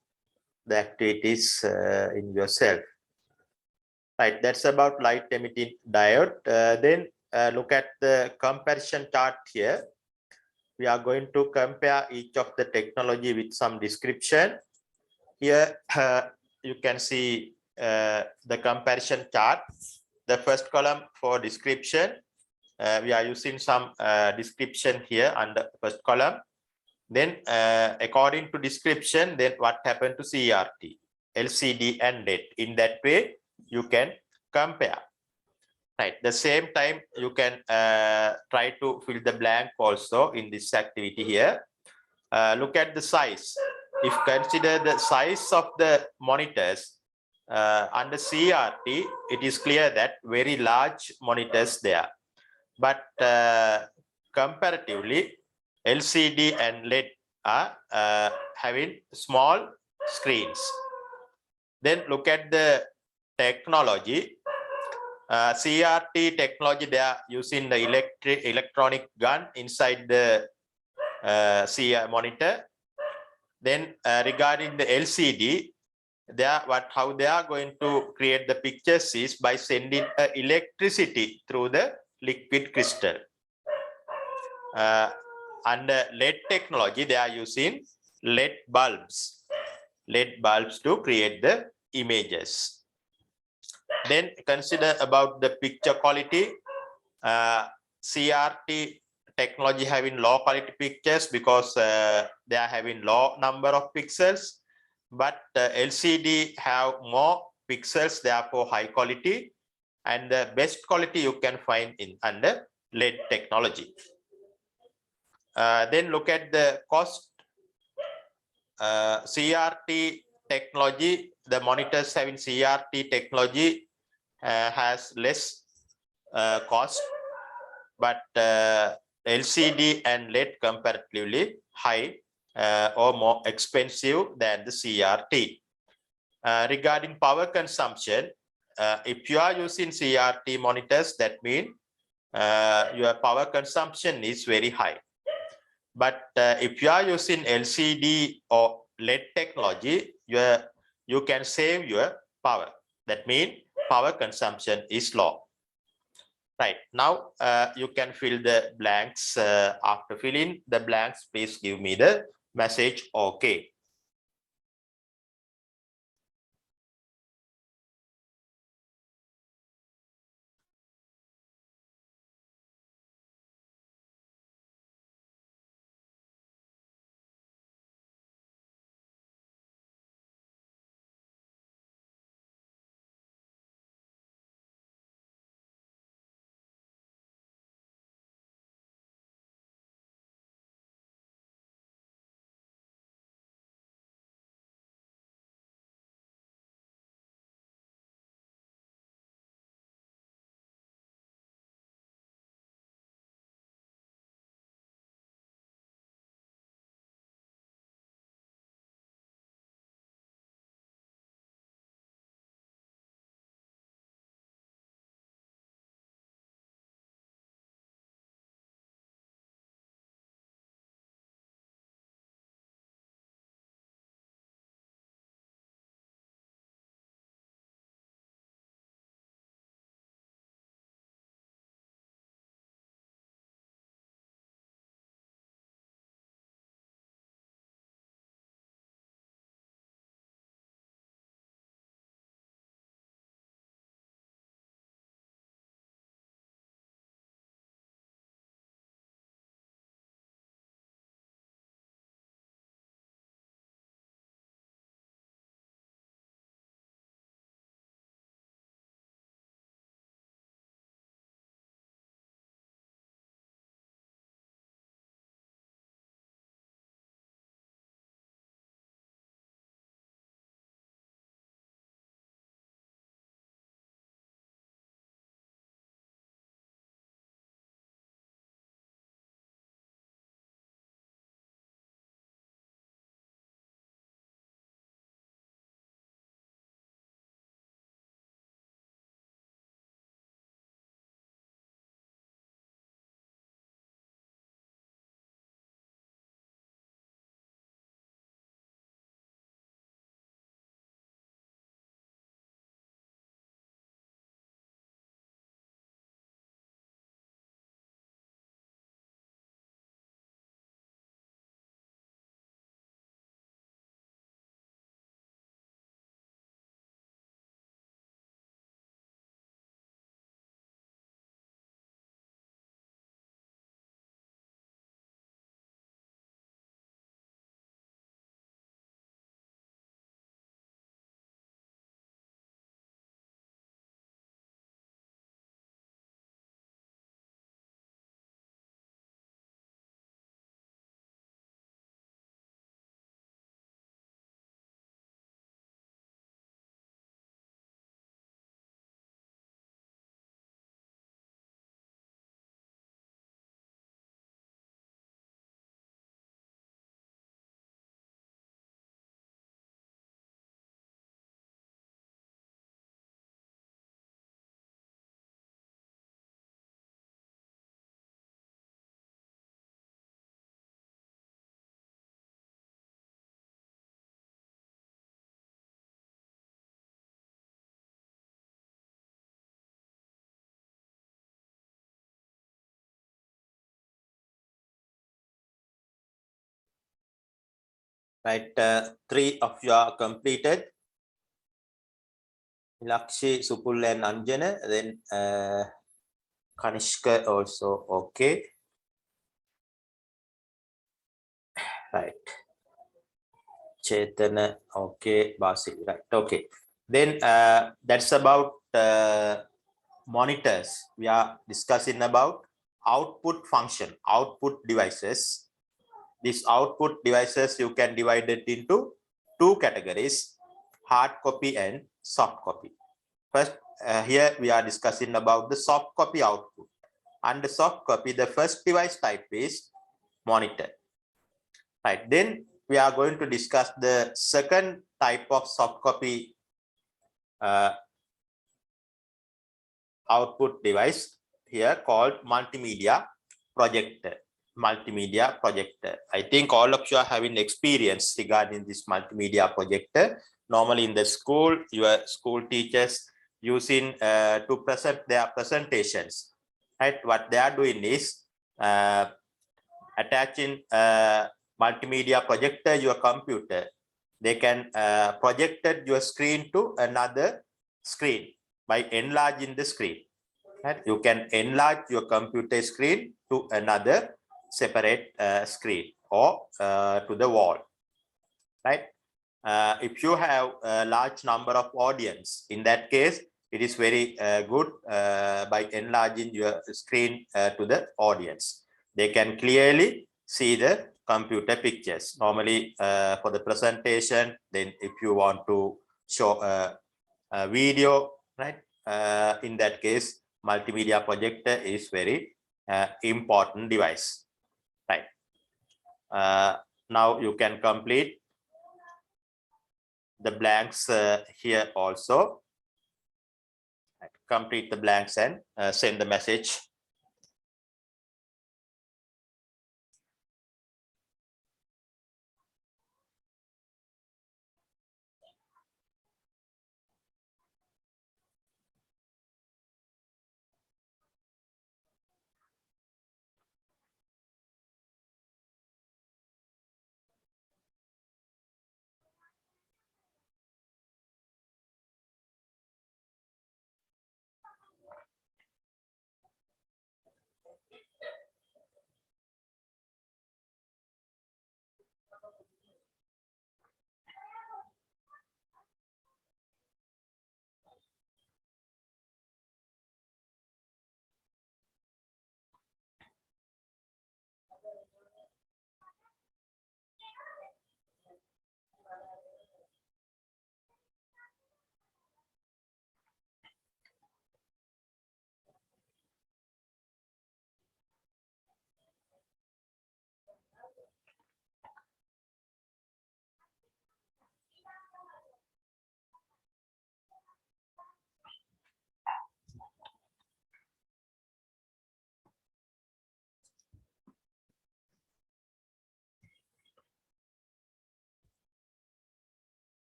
the activities in yourself. Right, that's about light emitting diode. Then look at the comparison chart here. We are going to compare each of the technology with some description. Here you can see the comparison chart. The first column for description, we are using some description here under first column. Then according to description, then what happened to CRT, LCD and LED. In that way, you can compare. Right. The same time, you can try to fill the blank also in this activity here. Look at the size. If consider the size of the monitors under CRT, it is clear that very large monitors there. But comparatively, LCD and LED are having small screens. Then look at the technology. CRT technology, they are using the electronic gun inside the CR monitor. Then regarding the LCD, how they are going to create the pictures is by sending electricity through the liquid crystal. Under LED technology, they are using LED bulbs to create the images. Then consider about the picture quality. CRT technology having low quality pictures because they are having low number of pixels, but LCD have more pixels, therefore high quality, and the best quality you can find in under LED technology. Then look at the cost. CRT technology, the monitors having CRT technology has less cost, but LCD and LED comparatively high or more expensive than the CRT. Regarding power consumption, if you are using CRT monitors, that means your power consumption is very high. But if you are using LCD or LED technology, you can save your power. That means power consumption is low. Right, now you can fill the blanks. After filling the blanks, please give me the message okay. Right, 3 of you are completed. Lakshi, Supul and Anjana, then Kanishka also okay. Right. Chetana, okay. Basil, right, okay. Then that's about monitors. We are discussing about output function, output devices. These output devices, you can divide it into 2 categories, hard copy and soft copy. First, here we are discussing about the soft copy output. Under soft copy, the first device type is monitor. Right. Then we are going to discuss the second type of soft copy output device here called multimedia projector. Multimedia projector. I think all of you are having experience regarding this multimedia projector. Normally in the school, your school teachers using to present their presentations. Right. What they are doing is attaching multimedia projector your computer. They can project your screen to another screen by enlarging the screen. Right? You can enlarge your computer screen to another separate screen or to the wall. Right? If you have a large number of audience, in that case, it is very good by enlarging your screen to the audience. They can clearly see the computer pictures. Normally for the presentation, then if you want to show a video, right? In that case, multimedia projector is very important device, right? Now you can complete the blanks here also. Complete the blanks and send the message.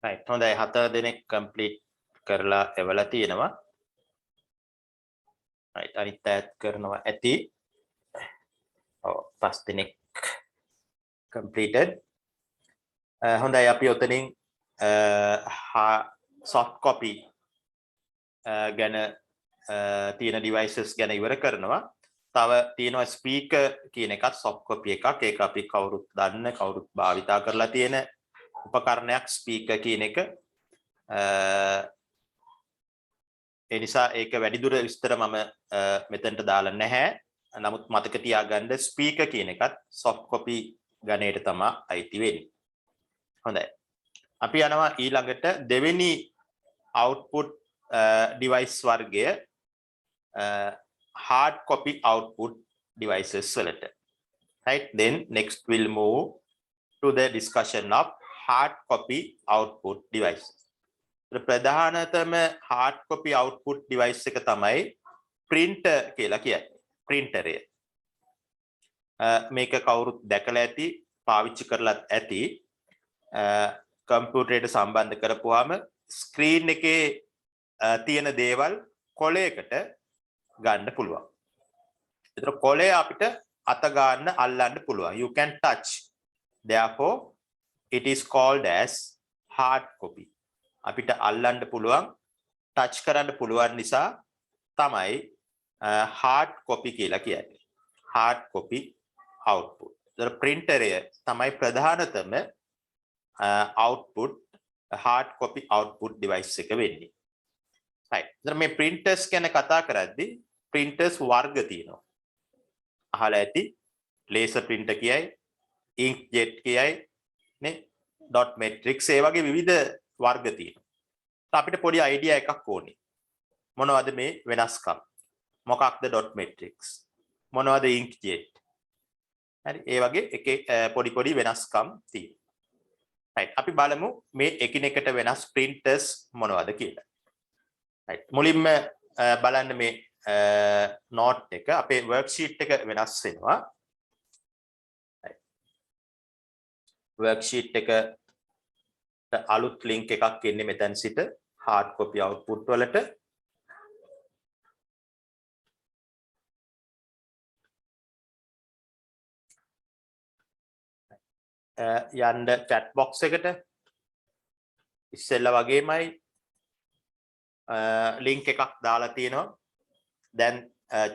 Right. හොඳයි 4 දෙනෙක් complete කරලා එවලා තියෙනවා. Right. අනිත් අයත් කරනවා ඇති. ඔව් 5 දෙනෙක් completed. හොඳයි අපි ඔතනින් soft copy ගැන තියෙන devices ගැන ඉවර කරනවා. තව තියෙනවා speaker කියන එකත් soft copy එකක්. ඒක අපි කවුරුත් දන්න කවුරුත් භාවිතා කරලා තියෙන උපකරණයක් speaker කියන එක. ඒ නිසා ඒක වැඩිදුර විස්තර මම මෙතනට දාලා නැහැ. නමුත් මතක තියාගන්න speaker කියන එකත් soft copy ගණයට තමයි අයිති වෙන්නේ. හොඳයි. අපි යනවා ඊළඟට දෙවෙනි output device වර්ගය hard copy output devices වලට. Right, then next we'll move to the discussion of hard copy output devices. ප්‍රධානතම hard copy output device එක තමයි printer කියලා කියන්නේ. printer එක. මේක කවුරුත් දැකලා ඇති, පාවිච්චි කරලත් ඇති. කම්පියුටරයට සම්බන්ධ කරපුවාම ස්ක්‍රීන් එකේ තියෙන දේවල් කොලයකට ගන්න පුළුවන්. ඒතර කොලය අපිට අත ගන්න අල්ලන්න පුළුවන්. You can touch. Therefore it is called as hard copy. අපිට අල්ලන්න පුළුවන්, touch කරන්න පුළුවන් නිසා තමයි hard copy කියලා කියන්නේ. hard copy output. ඒතර printer එක තමයි ප්‍රධානතම output hard copy output device එක වෙන්නේ. right. දැන් මේ printers ගැන කතා කරද්දී printers වර්ග තියෙනවා. අහලා ඇති laser printer කියයි, inkjet කියයි, නේ, dot matrix ඒ වගේ විවිධ වර්ග තියෙනවා. අපිට පොඩි idea එකක් ඕනේ. මොනවද මේ වෙනස්කම්? මොකක්ද dot matrix? මොනවද inkjet? හරි, ඒ වගේ එකේ පොඩි වෙනස්කම් තියෙනවා. right. අපි බලමු මේ එකිනෙකට වෙනස් printers මොනවද කියලා. right. මුලින්ම බලන්න මේ note එක අපේ worksheet එක වෙනස් වෙනවා. right. worksheet එක අලුත් link එකක් එන්නේ මෙතන සිට hard copy output වලට. යන්න chat box එකට ඉස්සෙල්ලා වගේමයි link එකක් දාලා තියෙනවා. දැන්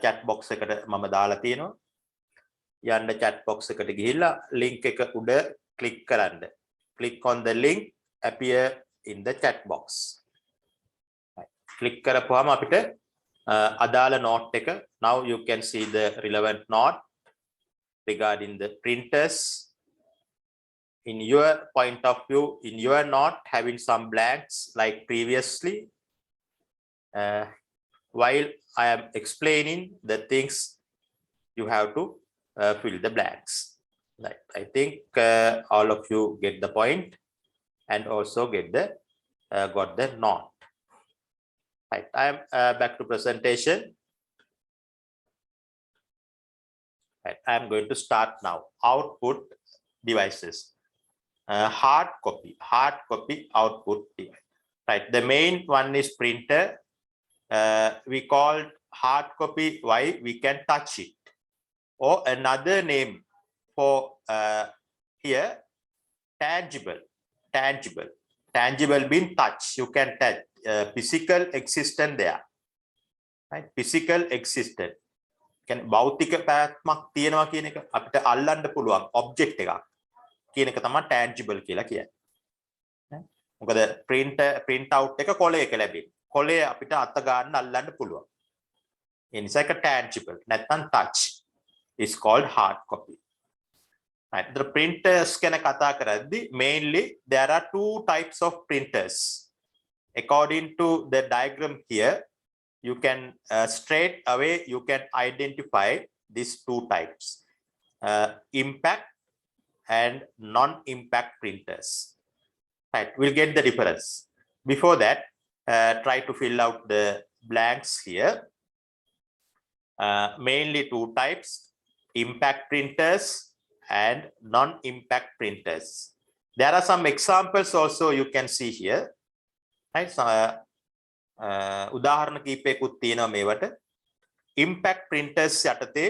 chat box එකට මම දාලා තියෙනවා. යන්න chat box එකට ගිහිල්ලා link එක උඩ click කරන්න. click on the link appear in the chat box. click කරපුවාම අපිට අදාළ note එක, now you can see the relevant note regarding the printers. In your point of view, in your note having some blanks like previously, while I am explaining the things, you have to fill the blanks. Right. I think all of you get the point and also get the got the note. Right. I am back to presentation. Right. I am going to start now. Output devices. Hard copy output device. Right. The main one is printer. We called hard copy. Why? We can touch it. Or another name for here, tangible being touch. You can touch. Physical existent there. Right. Physical existent. Can භෞතික පැවැත්මක් තියෙනවා කියන එක අපිට අල්ලන්න පුළුවන් object එකක් කියන එක තමයි tangible කියලා කියන්නේ. මොකද print out එක කොලයක ලැබෙන්නේ. කොලය අපිට අත ගන්න අල්ලන්න පුළුවන්. ඒ නිසා ඒක tangible. නැත්නම් touch is called hard copy. Right. The printers ගැන කතා කරද්දී mainly there are two types of printers. According to the diagram here, you can straight away you can identify these two types. Impact and non-impact printers. Right, we'll get the difference. Before that, try to fill out the blanks here. Mainly two types, impact printers and non-impact printers. There are some examples also you can see here. Right, so, උදාහරණ කීපයකුත් තියෙනවා මේවට. Impact printers යටතේ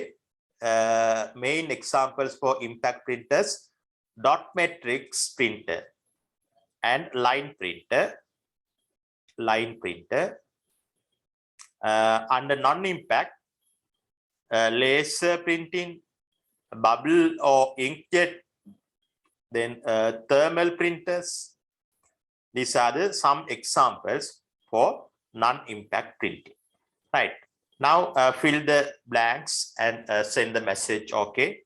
main examples for impact printers dot matrix printer and line printer. Under non-impact, laser printing, bubble or inkjet, then thermal printers. These are some examples for non-impact printing. Right. Now fill the blanks and send the message OK.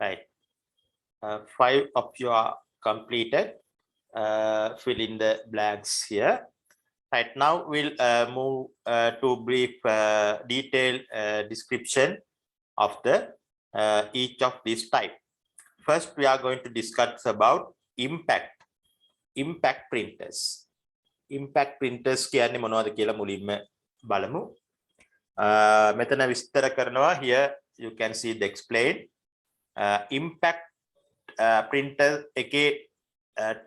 Right. 5 of you are completed. Fill in the blanks here. Right now, we'll move to brief detailed description of the each of these type. First, we are going to discuss about impact printers. Impact printers කියන්නේ මොනවද කියලා මුලින්ම බලමු. මෙතන විස්තර කරනවා. Here you can see the explain. Impact printer එකේ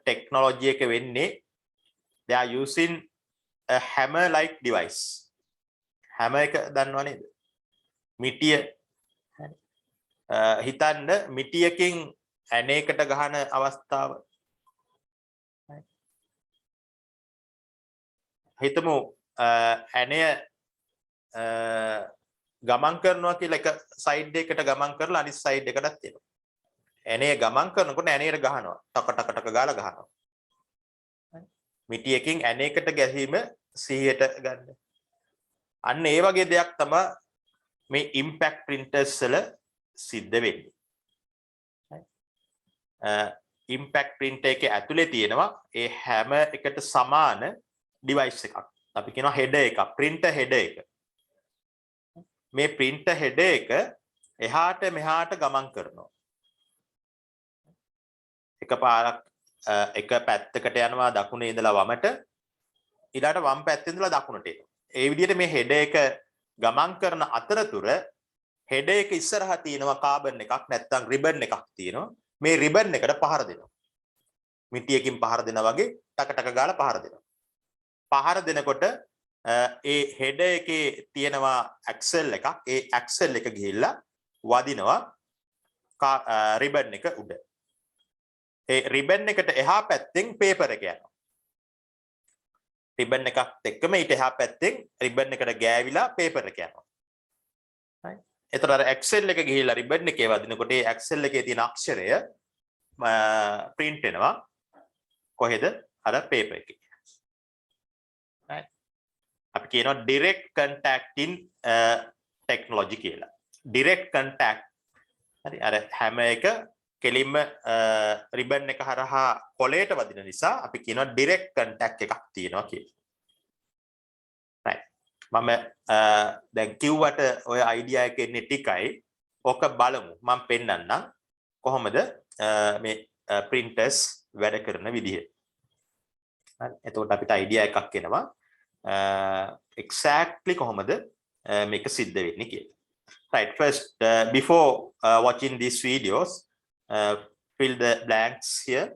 technology එක වෙන්නේ they are using a hammer like device. Hammer එක දන්නව නේද? මිටිය හිතන්න මිටියකින් ඇණයකට ගහන අවස්ථාව. හිතමු ඇණය ගමන් කරනවා කියලා එක සයිඩ් එකකට ගමන් කරලා අනිත් සයිඩ් එකටත් එනවා. ඇණය ගමන් කරනකොට ඇණයට ගහනවා. ටක ටක ටක ගාලා ගහනවා. මිටියකින් ඇණයකට ගැසීම සිහියට ගන්න. අන්න ඒ වගේ දෙයක් තමයි මේ ඉම්පැක්ට් ප්‍රින්ටර්ස් වල සිද්ධ වෙන්නේ. ඉම්පැක්ට් ප්‍රින්ටර් එකේ ඇතුලේ තියෙනවා ඒ හැම එකට සමාන ඩිවයිස් එකක්. අපි කියනවා හෙඩර් එකක්, ප්‍රින්ටර් හෙඩර් එක. මේ ප්‍රින්ටර් හෙඩර් එක එහාට මෙහාට ගමන් කරනවා. එකපාරක් එක පැත්තකට යනවා දකුණේ ඉඳලා වමට, ඊළාට වම් පැත්තේ ඉඳලා දකුණට එනවා. ඒ විදිහට මේ හෙඩර් එක ගමන් කරන අතරතුර හෙඩර් එක ඉස්සරහා තියෙනවා කාබන් එකක් නැත්නම් රිබන් එකක් තියෙනවා. මේ රිබන් එකට පහර දෙනවා. මිටියකින් පහර දෙනා වගේ ටක ටක ගාලා පහර දෙනවා. පහර දෙනකොට ඒ header එකේ තියෙනවා axle එකක්. ඒ axle එක ගිහිල්ලා වදිනවා ribbon එක උඩ. ඒ ribbon එකට එහා පැත්තෙන් paper එක යනවා. ribbon එකත් එක්කම ඊට එහා පැත්තෙන් ribbon එකට ගෑවිලා paper එක යනවා. right. එතකොට අර axle එක ගිහිල්ලා ribbon එකේ වදිනකොට ඒ axle එකේ තියෙන අක්ෂරය print වෙනවා. කොහෙද? අර paper එකේ. right. අපි කියනවා direct contact in technology කියලා. direct contact. හරි අර හැම එක කෙලින්ම ribbon එක හරහා කොලේට වදින නිසා අපි කියනවා direct contact එකක් තියෙනවා කියලා. right. මම දැන් කිව්වට ඔය idea එකේ ඉන්නේ ටිකයි. ඔක බලමු. මම පෙන්නන්නම් කොහොමද මේ printers වැඩ කරන විදිහ. හරි. එතකොට අපිට idea එකක් එනවා. Exactly කොහොමද මේක සිද්ධ වෙන්නේ කියලා. Right, first before watching these videos, fill the blanks here.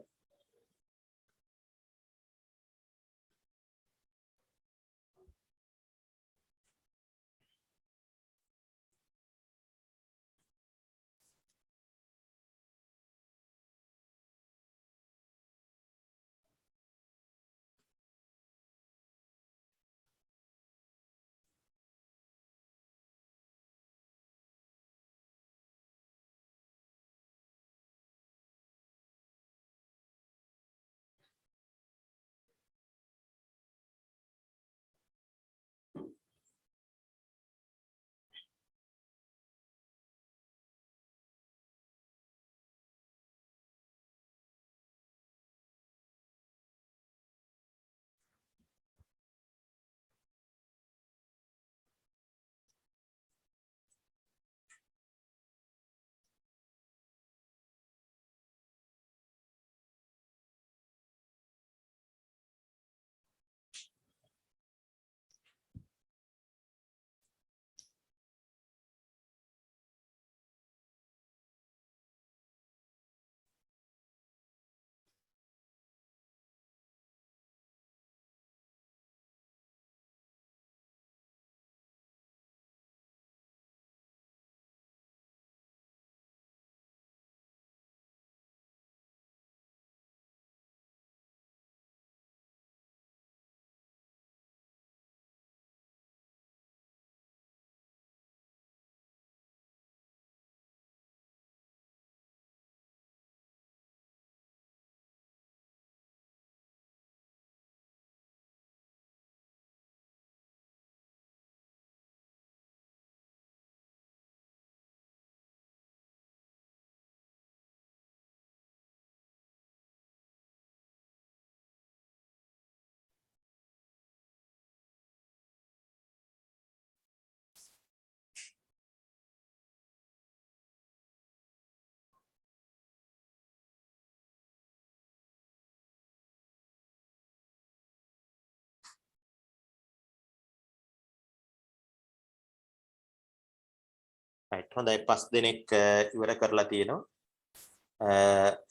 right හොඳයි 5 දෙනෙක් ඉවර කරලා තියෙනවා.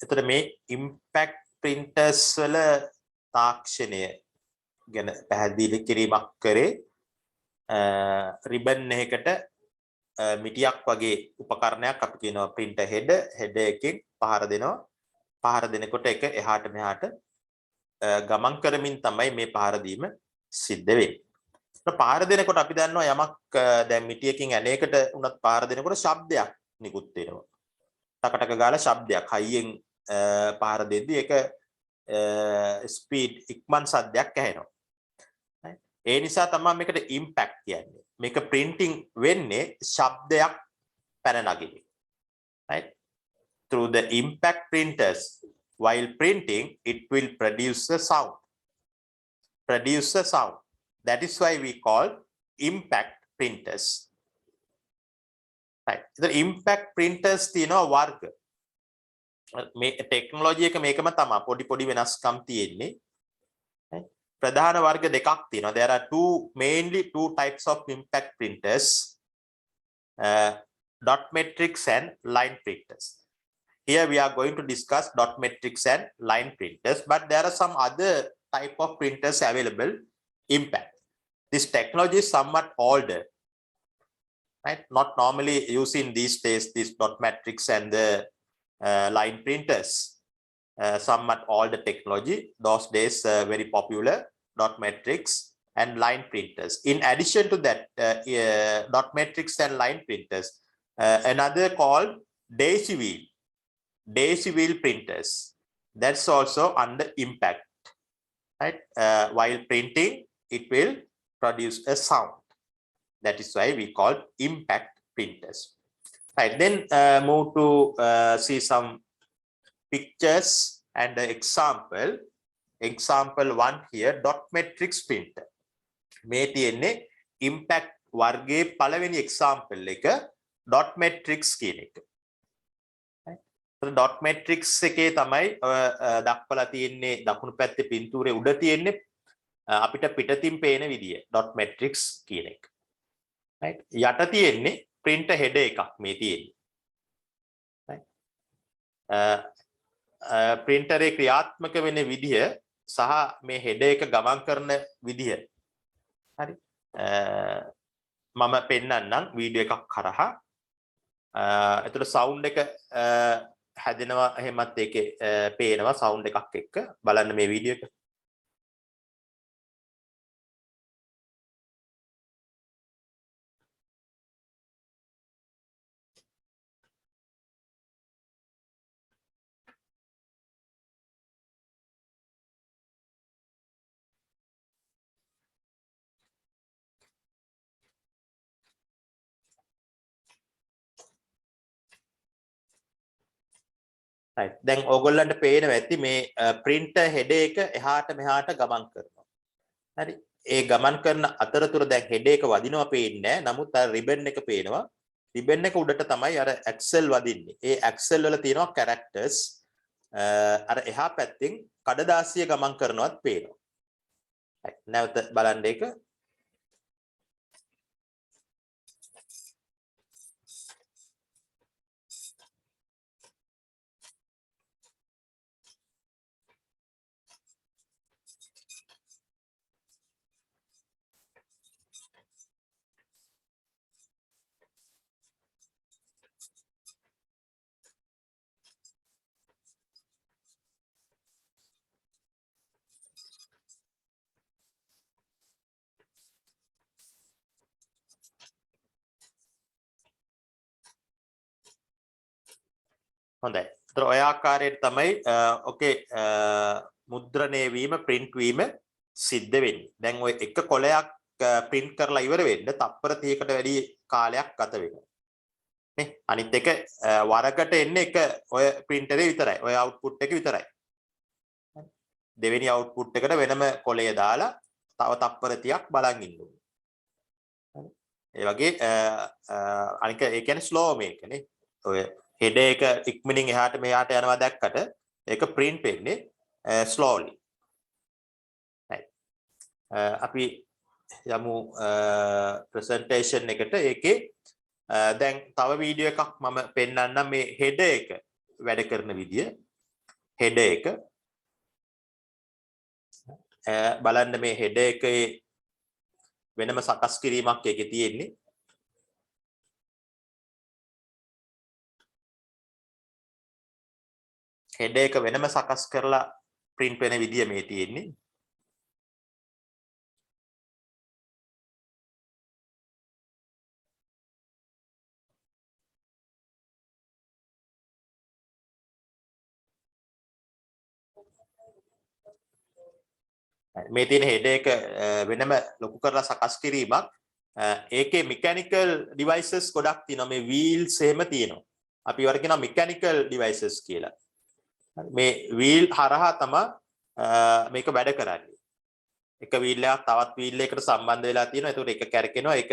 එතකොට මේ impact printers වල තාක්ෂණය ගැන පැහැදිලි කිරීමක් කරේ ribbon එකකට මිටියක් වගේ උපකරණයක් අපි කියනවා printer head එකකින් පහර දෙනවා. පහර දෙනකොට ඒක එහාට මෙහාට ගමන් කරමින් තමයි මේ පහර දීම සිද්ධ වෙන්නේ. පහර දෙනකොට අපි දන්නවා යමක් දැන් මිටියකින් ඇණයකට උනත් පහර දෙනකොට ශබ්දයක් නිකුත් වෙනවා. ටක ටක ගාලා ශබ්දයක් හයියෙන් පහර දෙද්දී ඒක ස්පීඩ් ඉක්මන් සද්දයක් ඇහෙනවා. ඒ නිසා තමයි මේකට ඉම්පැක්ට් කියන්නේ. මේක printing වෙන්නේ ශබ්දයක් පැන නගින්නේ. right through the impact printers while printing it will produce a sound. That is why we call impact printers. right the impact printers තියෙනවා වර්ග. මේ ටෙක්නොලොජි එක මේකම තමයි පොඩි වෙනස්කම් තියෙන්නේ. ප්‍රධාන වර්ග දෙකක් තියෙනවා. There are mainly two types of impact printers, dot matrix and line printers. Here we are going to discuss dot matrix and line printers, but there are some other type of printers available. Impact. This technology is somewhat older, right? Not normally using these days, this dot matrix and the line printers. Somewhat older technology. Those days, very popular dot matrix and line printers. In addition to that, dot matrix and line printers, another called daisy wheel printers. That's also under impact, right? While printing, it will produce a sound. That is why we call impact printers. Right, then move to see some pictures and the example. Example 1 here, dot matrix printer. මේ තියෙන්නේ impact වර්ගයේ පළවෙනි example එක dot matrix කියන එක. dot matrix එකේ තමයි දක්වලා තියෙන්නේ දකුණු පැත්තේ පින්තූරේ උඩ තියෙන්නේ අපිට පිටතින් පේන විදිය dot matrix කියන එක. right, යට තියෙන්නේ printer header එකක් මේ තියෙන්නේ. right, printer එකේ ක්‍රියාත්මක වෙන විදිය සහ මේ header එක ගමන් කරන විදිය. හරි, මම පෙන්නන්නම් වීඩියෝ එකක් කරහා. එතකොට සවුන්ඩ් එක හැදෙනවා, එහෙමත් ඒකේ පේනවා සවුන්ඩ් එකක් එක්ක. බලන්න මේ වීඩියෝ එක. right, දැන් ඕගොල්ලන්ට පේනවා ඇති මේ printer header එක එහාට මෙහාට ගමන් කරනවා. හරි, ඒ ගමන් කරන අතරතුර දැන් header එක වදිනවා පේන්නේ නැහැ. නමුත් අර ribbon එක පේනවා. ribbon එක උඩට තමයි අර axle වදින්නේ. ඒ axle වල තියෙනවා characters. අර එහා පැත්තෙන් කඩදාසිය ගමන් කරනවත් පේනවා. right, නැවත බලන්න ඒක. හොඳයි. ඒතර ඔය ආකාරයට තමයි ඔකේ මුද්‍රණය වීම, print වීම සිද්ධ වෙන්නේ. දැන් ඔය එක කොලයක් print කරලා ඉවර වෙන්න තප්පර 30කට වැඩි කාලයක් ගත වෙනවා. නේ? අනිත් එක වරකට එන්නේ එක ඔය printerේ විතරයි. ඔය output එක විතරයි. දෙවෙනි output එකට වෙනම කොලය දාලා තව තප්පර 30ක් බලන් ඉන්න ඕනේ. ඒ වගේ අනික ඒ කියන්නේ slow මේක නේ. ඔය header එක ඉක්මනින් එහාට මෙහාට යනවා දැක්කට ඒක print වෙන්නේ slowly. right, අපි යමු presentation එකට. ඒකේ දැන් තව වීඩියෝ එකක් මම පෙන්නන්නම් මේ header එක වැඩ කරන විදිය. header එක බලන්න, මේ header එකේ වෙනම සකස් කිරීමක් ඒකේ තියෙන්නේ. header එක වෙනම සකස් කරලා print වෙන විදිය මේ තියෙන්නේ. මේ තියෙන header එක වෙනම ලොකු කරලා සකස් කිරීමක්. ඒකේ mechanical devices ගොඩක් තියෙනවා. මේ wheels එහෙම තියෙනවා. අපි ඒවට කියනවා mechanical devices කියලා. මේ wheel හරහා තමයි මේක වැඩ කරන්නේ. එක wheel එකක් තවත් wheel එකකට සම්බන්ධ වෙලා තියෙනවා. ඒකට එක කැරකෙනවා. ඒක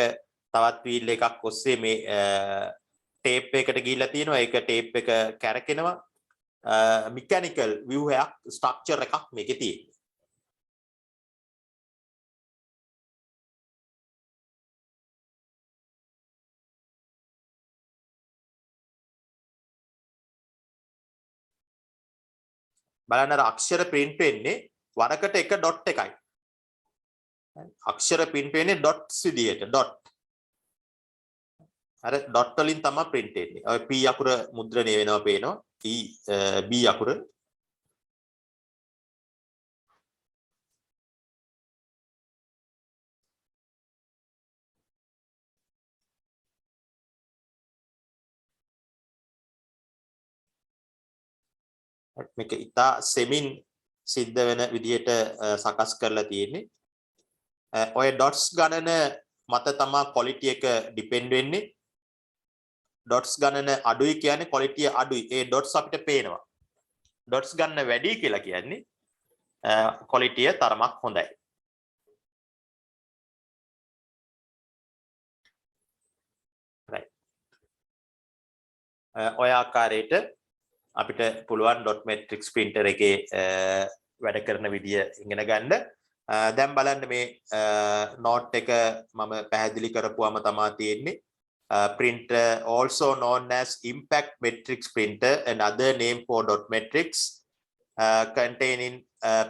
තවත් wheel එකක් ඔස්සේ මේ tape එකට ගිහිල්ලා තියෙනවා. ඒක tape එක කැරකෙනවා. mechanical view එකක්, structure එකක් මේකේ තියෙනවා. බලන්න අර අක්ෂර print වෙන්නේ වරකට එක dot එකයි. අක්ෂර print වෙන්නේ dots විදියට dot. අර dot වලින් තමයි print වෙන්නේ. ඔය P අකුර මුද්‍රණය වෙනවා පේනවා. B අකුර මේක ඉතා සෙමින් සිද්ධ වෙන විදිහට සකස් කරලා තියෙන්නේ. ඔය dots ගණන මත තමයි quality එක depend වෙන්නේ. dots ගණන අඩුයි කියන්නේ quality අඩුයි. ඒ dots අපිට පේනවා. dots ගණන වැඩි කියලා කියන්නේ quality තරමක් හොඳයි. right. ඔය ආකාරයට අපිට පුළුවන් dot matrix printer එකේ වැඩ කරන විදිය ඉගෙන ගන්න. දැන් බලන්න මේ note එක මම පැහැදිලි කරපුවාම තමයි තියෙන්නේ. Printer also known as impact matrix printer, another name for dot matrix, containing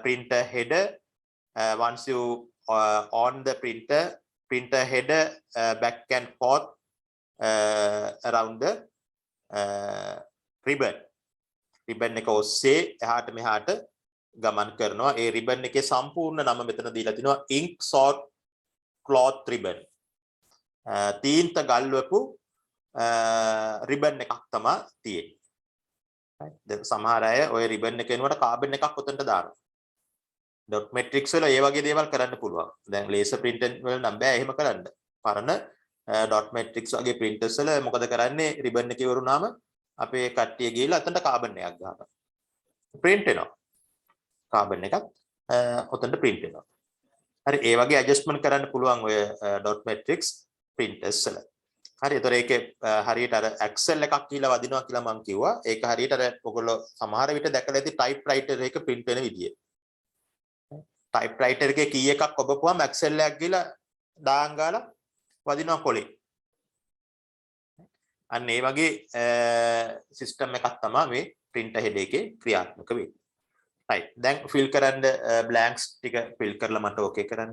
printer header. Once you on the printer header back and forth around the ribbon එක ඔස්සේ එහාට මෙහාට ගමන් කරනවා. ඒ ribbon එකේ සම්පූර්ණ නම මෙතන දීලා තිනවා ink sort cloth ribbon. තීන්ත ගල්වපු ribbon එකක් තමයි තියෙන්නේ. දැන් සමහර අය ওই ribbon එක වෙනුවට කාබන් එකක් උතන්ට දානවා. dot matrix වල ඒ වගේ දේවල් කරන්න පුළුවන්. දැන් laser printer වල නම් බෑ එහෙම කරන්න. පරණ dot matrix වගේ printers වල මොකද කරන්නේ ribbon එකේ වරුණාම අපේ කට්ටිය ගිහලා අතනට කාබන් එකක් ගහනවා. print වෙනවා. කාබන් එකක් ඔතනට print වෙනවා. හරි ඒ වගේ adjustment කරන්න පුළුවන් ඔය dot matrix printers වල. හරි ඒතර ඒකේ හරියට අර Excel එකක් කියලා වදිනවා කියලා මම කිව්වා. ඒක හරියට අර ඔයගොල්ලෝ සමහර විට දැකලා ඇති typewriter එක print වෙන විදිය. typewriter එකේ key එකක් ඔබපුවම Excel එකක් ගිහලා දාන් ගාලා වදිනවා කොලේ. අන්න ඒ වගේ සිස්ටම් එකක් තමයි මේ printer head එකේ ක්‍රියාත්මක වෙන්නේ. right දැන් fill කරන්න blanks ටික fill කරලා මට okay කරන්න.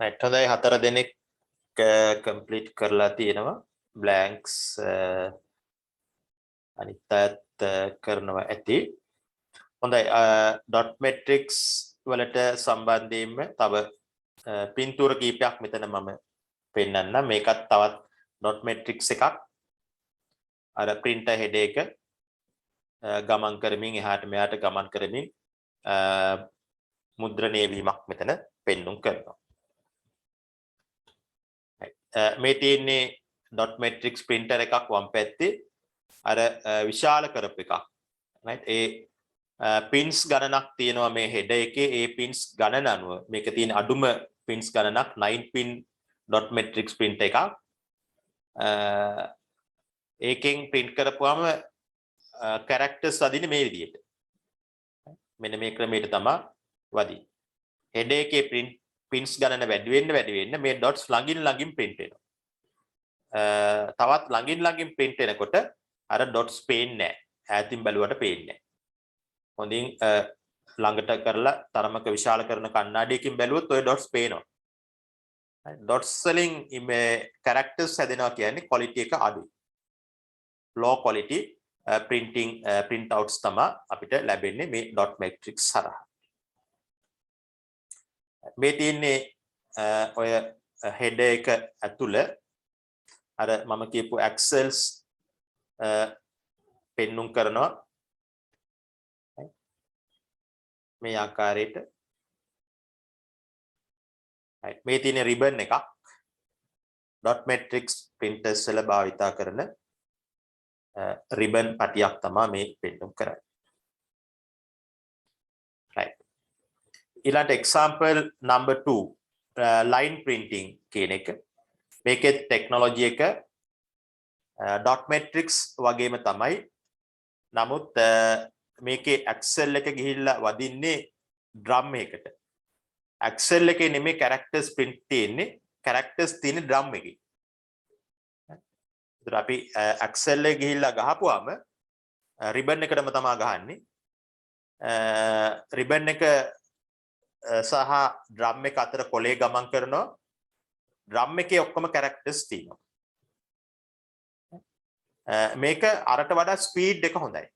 right හොඳයි 4 දෙනෙක් complete කරලා තියෙනවා blanks අනිත් අයත් කරනවා ඇති. හොඳයි dot matrix වලට සම්බන්ධයෙන්ම තව පින්තූර කීපයක් මෙතන මම පෙන්නන්නම්. මේකත් තවත් dot matrix එකක්. අර printer head එක ගමන් කරමින් එහාට මෙහාට ගමන් කරමින් මුද්‍රණය වීමක් මෙතන පෙන්눔 කරනවා. මේ තියෙන්නේ dot matrix printer එකක් වම් පැත්තේ. අර විශාල කරපු එකක්. right? ඒ pins ගණනක් තියෙනවා මේ head එකේ. ඒ pins ගණන අනුව මේක තියෙන අඩුම pins ගණනක් 9 pin dot matrix print එකක්. ඒකෙන් print කරපුවාම characters වදින්නේ මේ විදිහට. මෙන්න මේ ක්‍රමයට තමයි වදින්නේ. head එකේ pins ගණන වැඩි වෙන්න මේ dots ළඟින් print වෙනවා. තවත් ළඟින් print වෙනකොට අර dots පේන්නේ නැහැ. ඈතින් බැලුවට පේන්නේ නැහැ. හොඳින් ළඟට කරලා තරමක විශාල කරන කණ්ණාඩියකින් බැලුවොත් ওই dots පේනවා. dots වලින් මේ characters හැදෙනවා කියන්නේ quality එක අඩුයි. low quality print outs තමයි අපිට ලැබෙන්නේ මේ dot matrix හරහා. මේ තියෙන්නේ ඔය head එක ඇතුළ අර මම කියපු axles පෙන්눔 කරනවා මේ ආකාරයට. මේ තියෙන ribbon එකක් dot matrix printers වල භාවිතා කරන ribbon පටියක් තමයි මේ පෙන්눔 කරන්නේ. right. ඊළඟ example number 2 line printing කියන එක. මේකේ technology එක dot matrix වගේම තමයි. නමුත් මේකේ axle එක ගිහිල්ලා වදින්නේ drum එකකට. axle එකේ නෙමෙයි characters print තියෙන්නේ. characters තියෙන්නේ drum එකේ. ඒතර අපි axle එක ගිහිල්ලා ගහපුවාම ribbon එකටම තමයි ගහන්නේ. ribbon එක සහ drum එක අතර කොලේ ගමන් කරනවා. drum එකේ ඔක්කොම characters තියෙනවා. මේක අරට වඩා ස්පීඩ් එක හොඳයි.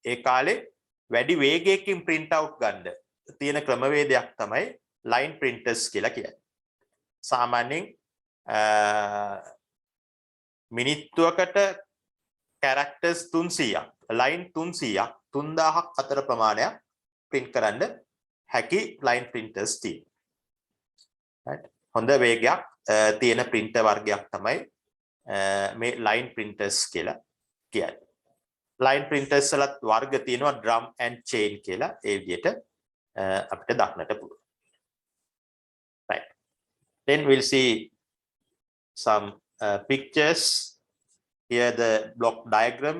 ඒ කාලේ වැඩි වේගයකින් print out ගන්න තියෙන ක්‍රමවේදයක් තමයි line printers කියලා කියන්නේ. සාමාන්‍යයෙන් මිනිත්තුවකට characters 300ක් line 300ක් 3000ක් අතර ප්‍රමාණයක් print කරන්න හැකි line printers තියෙනවා. right. හොඳ වේගයක් තියෙන printer වර්ගයක් තමයි මේ line printers කියලා කියන්නේ. line printers වලත් වර්ග තියෙනවා drum and chain කියලා. ඒ විදිහට අපිට දක්නට පුළුවන්. right. then we'll see some pictures. Here the block diagram,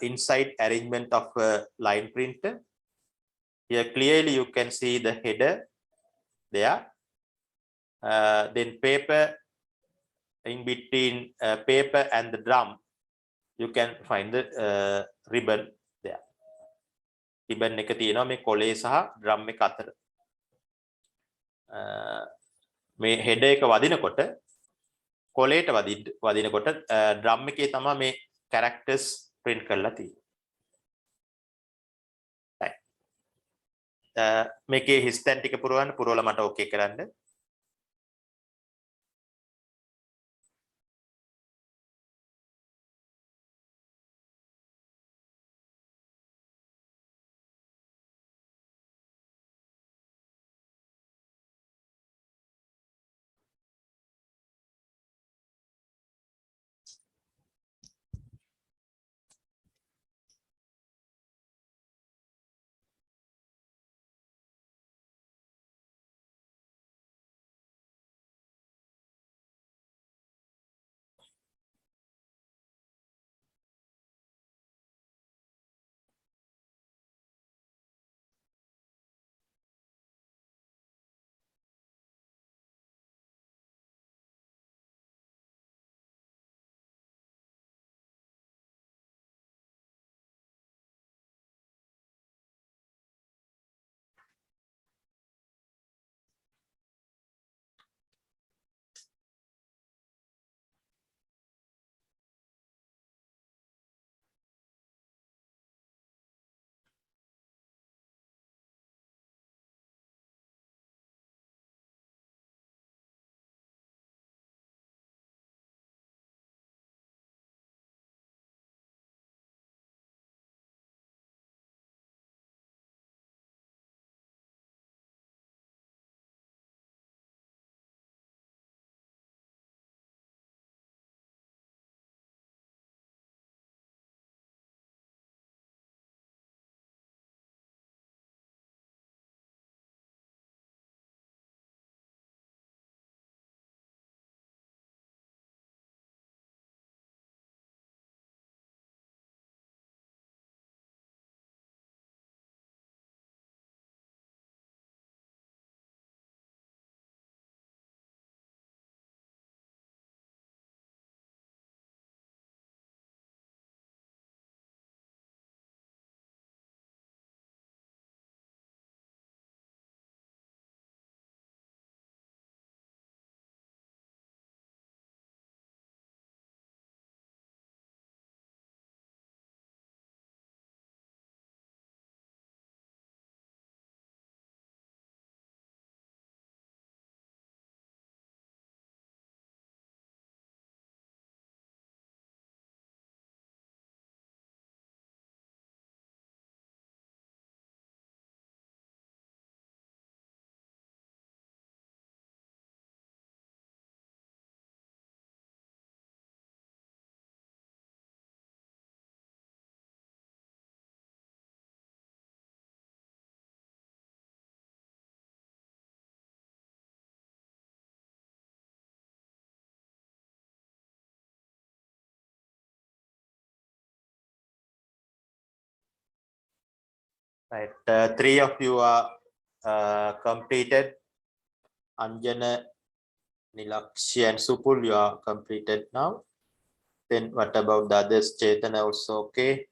inside arrangement of a line printer. Here clearly you can see the header there. Then paper, in between paper and the drum you can find the ribbon there. ribbon එක තියෙනවා මේ කොලේ සහ drum එක අතර. මේ header එක වදිනකොට කොලේට වදිනකොට drum එකේ තමයි මේ characters print කරලා තියෙන්නේ. right. මේකේ හිස් තැන් ටික පුරවලා මට ඕකේ කරන්න. Right, three of you are completed. Anjana, Nilakshi and Supul, you are completed now. Then what about the others? Chetana also okay.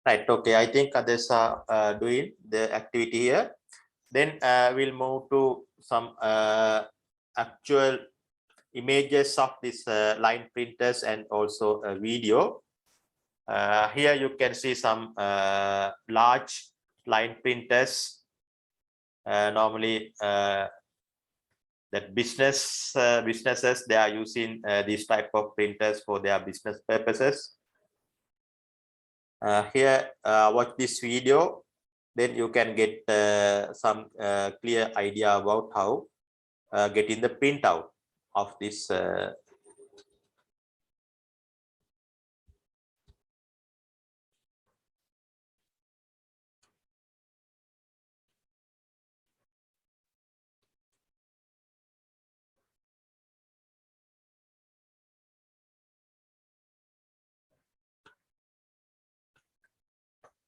Right, okay. I think others are doing the activity here. Then we'll move to some actual images of this line printers and also a video. Here you can see some large line printers. Normally that businesses, they are using these type of printers for their business purposes. Here, watch this video, then you can get some clear idea about how getting the printout of this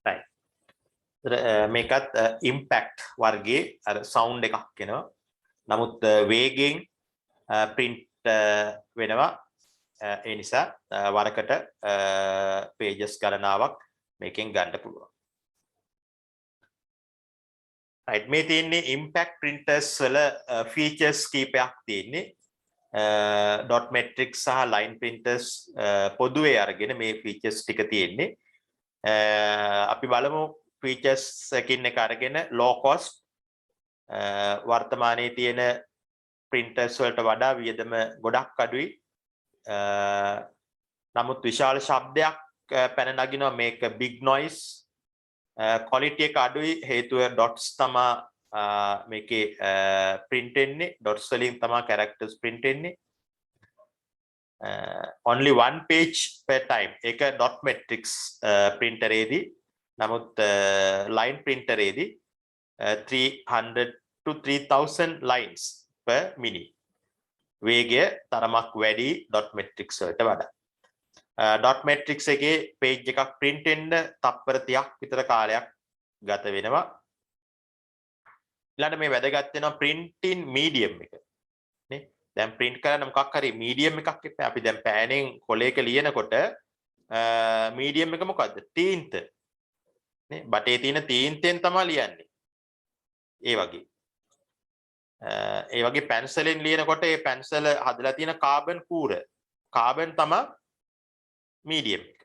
right. මේකත් impact වර්ගයේ අර sound එකක් එනවා. නමුත් වේගෙන් print වෙනවා. ඒ නිසා වරකට pages ගණනාවක් මේකෙන් ගන්න පුළුවන්. right, මේ තියෙන්නේ impact printers වල features කීපයක් තියෙන්නේ. dot matrix සහ line printers පොදුවේ අරගෙන මේ features ටික තියෙන්නේ. අපි බලමු features එකකින් එක අරගෙන low cost වර්තමානයේ තියෙන printers වලට වඩා වියදම ගොඩක් අඩුයි. නමුත් විශාල ශබ්දයක් පැන නගිනවා මේක big noise quality එක අඩුයි හේතුව dots තමයි මේකේ print වෙන්නේ dots වලින් තමයි characters print වෙන්නේ. Only one page per time ඒක dot matrix printer එකේදී නමුත් line printer එකේදී 300 to 3000 lines per minute වේගය තරමක් වැඩි dot matrix වලට වඩා. dot matrix එකේ page එකක් print වෙන්න තප්පර 30ක් විතර කාලයක් ගත වෙනවා. ඊළඟට මේ වැදගත් වෙනවා printing medium එක. නේ? දැන් print කරන්න මොකක් හරි medium එකක් එපා. අපි දැන් පෑනෙන් කොලයක ලියනකොට medium එක මොකද්ද? තීන්ත. නේ? බටේ තියෙන තීන්තෙන් තමයි ලියන්නේ. ඒ වගේ. ඒ වගේ පැන්සලෙන් ලියනකොට ඒ පැන්සල හදලා තියෙන කාබන් කූර. කාබන් තමයි medium එක.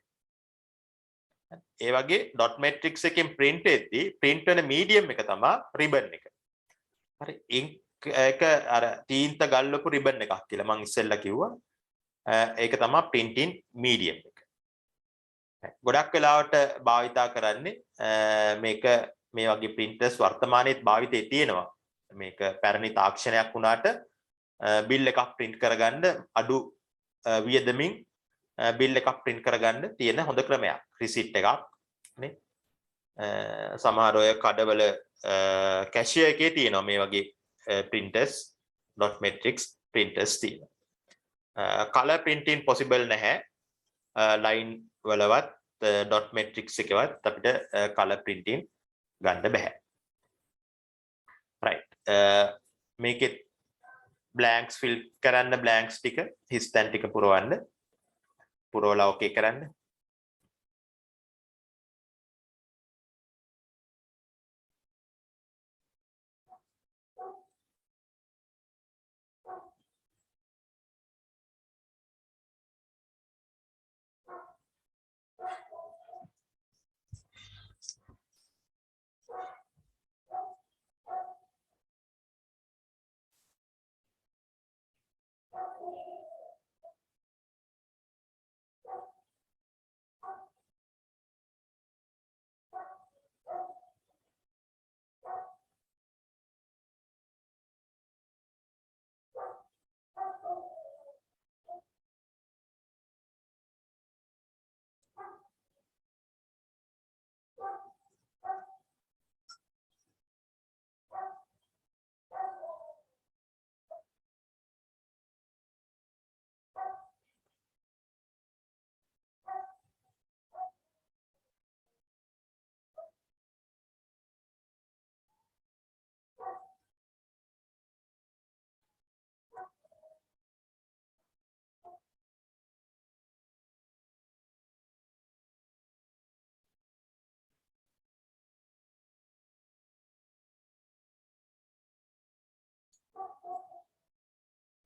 ඒ වගේ dot matrix එකෙන් print එද්දී print වෙන medium එක තමයි ribbon එක. හරි ink එක අර තීන්ත ගල්වපු ribbon එකක් කියලා මම ඉස්සෙල්ලා කිව්වා. ඒක තමයි printing medium එක. ගොඩක් වෙලාවට භාවිතා කරන්නේ මේක මේ වගේ printers වර්තමානයේත් භාවිතයේ තියෙනවා. මේක පැරණි තාක්ෂණයක් වුණාට bill එකක් print කරගන්න අඩු වියදමින් bill එකක් print කරගන්න තියෙන හොඳ ක්‍රමයක්. receipt එකක් නේ. සමහර ඔය කඩවල cashier එකේ තියෙනවා මේ වගේ printers dot matrix printers තියෙනවා. color printing possible නැහැ. line වලවත් dot matrix එකවත් අපිට color printing ගන්න බෑ. right. මේකේ blanks fill කරන්න blanks ටික හිස් තැන් ටික පුරවන්න. පුරවලා okay කරන්න.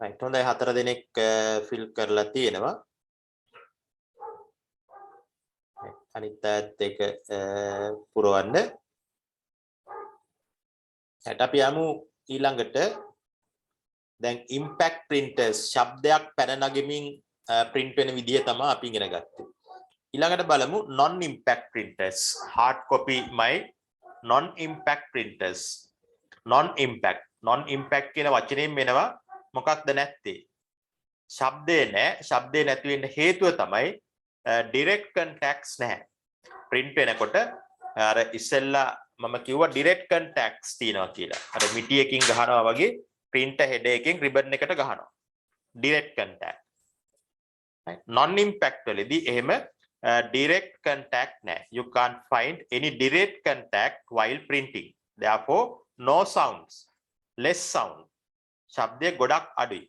right හොඳයි 4 දෙනෙක් fill කරලා තියෙනවා අනිත් අයත් ඒක පුරවන්න හට අපි යමු ඊළඟට දැන් impact printers ශබ්දයක් පැන නගමින් print වෙන විදිය තමයි අපි ඉගෙන ගත්තේ ඊළඟට බලමු non impact printers hard copy my non impact printers non impact කියන වචනයෙන් වෙනවා මොකක්ද නැත්තේ ශබ්දේ නැති වෙන්න හේතුව තමයි direct contacts නැහැ print වෙනකොට අර ඉස්සෙල්ලා මම කිව්වා direct contacts තියෙනවා කියලා අර මිටියකින් ගහනවා වගේ printer head එකකින් ribbon එකට ගහනවා direct contact right non impact වලදී එහෙම direct contact නැහැ you can't find any direct contact while printing therefore no sounds less sound ශබ්දය ගොඩක් අඩුයි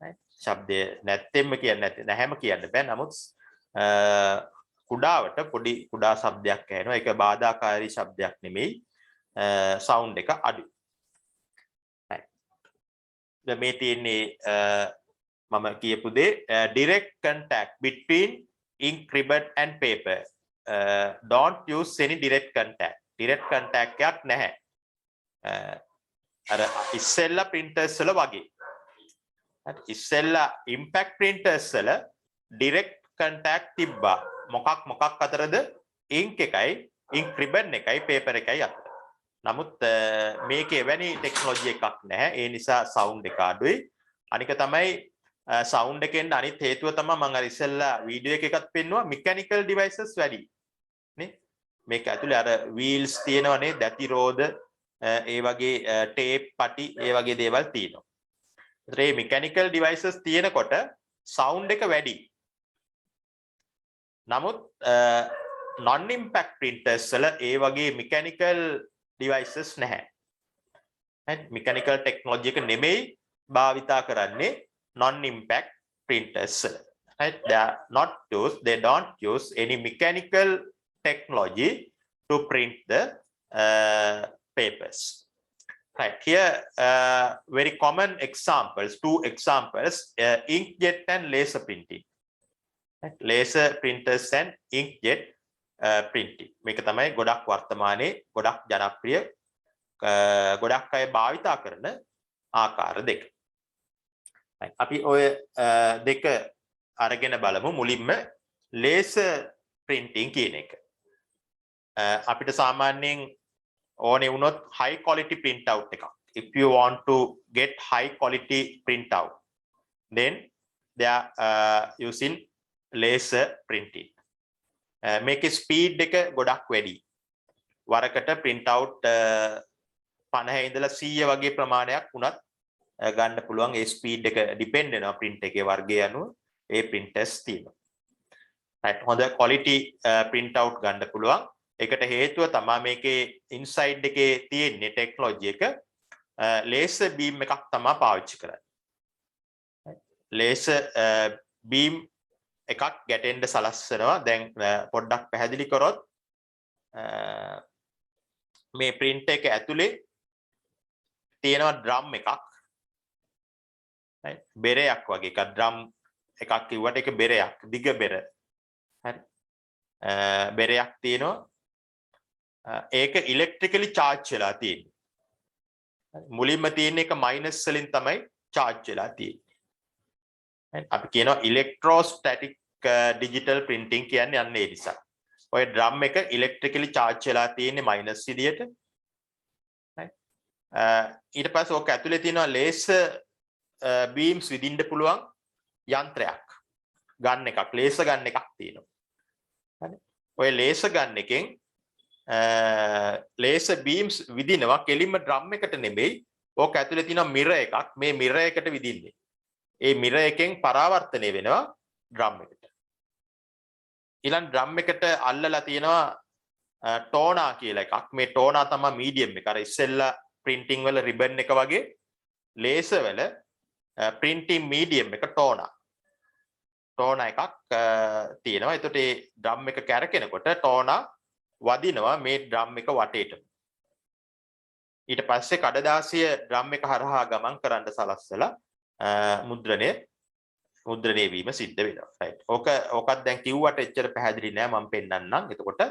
right ශබ්දය නැත්තෙම කියන්නේ නැහැම කියන්න බෑ නමුත් කුඩාවට පොඩි කුඩා ශබ්දයක් ඇහෙනවා ඒක බාධාකාරී ශබ්දයක් නෙමෙයි සවුන්ඩ් එක අඩුයි right දැන් මේ තියෙන්නේ මම කියපු දේ direct contact between ink ribbon and paper don't use any direct contact එකක් නැහැ අර ඉස්සෙල්ලා printers වල වගේ ඉස්සෙල්ලා impact printers වල direct contact තිබ්බා මොකක් අතරද ink එකයි ink ribbon එකයි paper එකයි අතර නමුත් මේකේ වැනි ටෙක්නොලොජි එකක් නැහැ ඒ නිසා sound එක අඩුයි අනික තමයි sound එකෙන් අනිත් හේතුව තමයි මම අර ඉස්සෙල්ලා වීඩියෝ එකකත් පෙන්නුවා mechanical devices වැඩි නේ මේක ඇතුලේ අර wheels තියෙනවනේ දැති රෝද ඒ වගේ tape පටි ඒ වගේ දේවල් තියෙනවා ඒතර මේ mechanical devices තියෙනකොට sound එක වැඩි නමුත් non impact printers වල ඒ වගේ mechanical devices නැහැ. right mechanical technology එක නෙමෙයි භාවිතා කරන්නේ non impact printers වල. right they don't use any mechanical technology to print the papers. right here very common examples two examples inkjet and laser printing. laser printers and inkjet printing මේක තමයි ගොඩක් වර්තමානයේ ගොඩක් ජනප්‍රිය ගොඩක් අය භාවිතා කරන ආකාර දෙක. අපි ඔය දෙක අරගෙන බලමු මුලින්ම laser printing කියන එක. අපිට සාමාන්‍යයෙන් ඕනේ වුණොත් high quality print out එකක්. if you want to get high quality print out then they are using laser printing මේකේ ස්පීඩ් එක ගොඩක් වැඩි වරකට print out 50 ඉඳලා 100 වගේ ප්‍රමාණයක් වුණත් ගන්න පුළුවන් ඒ ස්පීඩ් එක ඩිපෙන්ඩ් වෙනවා print එකේ වර්ගය අනුව ඒ printers තියෙනවා right හොඳ quality print out ගන්න පුළුවන් ඒකට හේතුව තමයි මේකේ inside එකේ තියෙන ටෙක්නොලොජි එක laser beam එකක් තමයි පාවිච්චි කරන්නේ laser beam එකක් ගැටෙන්න සලස්සනවා දැන් පොඩ්ඩක් පැහැදිලි කරොත් මේ print එක ඇතුලේ තියෙනවා drum එකක් right බෙරයක් වගේ එකක් drum එකක් කිව්වට ඒක බෙරයක් දිග බෙර හරි බෙරයක් තියෙනවා ඒක ඉලෙක්ට්‍රිකලි charge වෙලා තියෙන්නේ මුලින්ම තියෙන එක minus වලින් තමයි charge වෙලා තියෙන්නේ අපි කියනවා electrostatic digital printing කියන්නේ යන්නේ ඒ නිසා. ඔය drum එක electrically charge වෙලා තියෙන්නේ minus විදියට. ඊට පස්සේ ඔක ඇතුලේ තියෙනවා laser beams විදින්න පුළුවන් යන්ත්‍රයක්. ගන් එකක් laser ගන් එකක් තියෙනවා. හරි. ඔය laser ගන් එකෙන් laser beams විදිනවා කෙලින්ම drum එකට නෙමෙයි. ඔක ඇතුලේ තියෙනවා mirror එකක්. මේ mirror එකට විදින්නේ. ඒ mirror එකෙන් පරාවර්තනය වෙනවා drum එකට. ඊළඟ drum එකට අල්ලලා තියෙනවා toner කියලා එකක්. මේ toner තමයි medium එක. අර ඉස්සෙල්ලා printing වල ribbon එක වගේ laser වල printing medium එක toner. toner එකක් තියෙනවා. එතකොට මේ drum එක කැරකෙනකොට toner වදිනවා මේ drum එක වටේට. ඊට පස්සේ කඩදාසිය drum එක හරහා ගමන් කරන්න සලස්සලා මුද්‍රණය වීම සිද්ධ වෙනවා. right. ඕකත් දැන් කිව්වට එච්චර පැහැදිලි නෑ මම පෙන්නන්නම්. එතකොට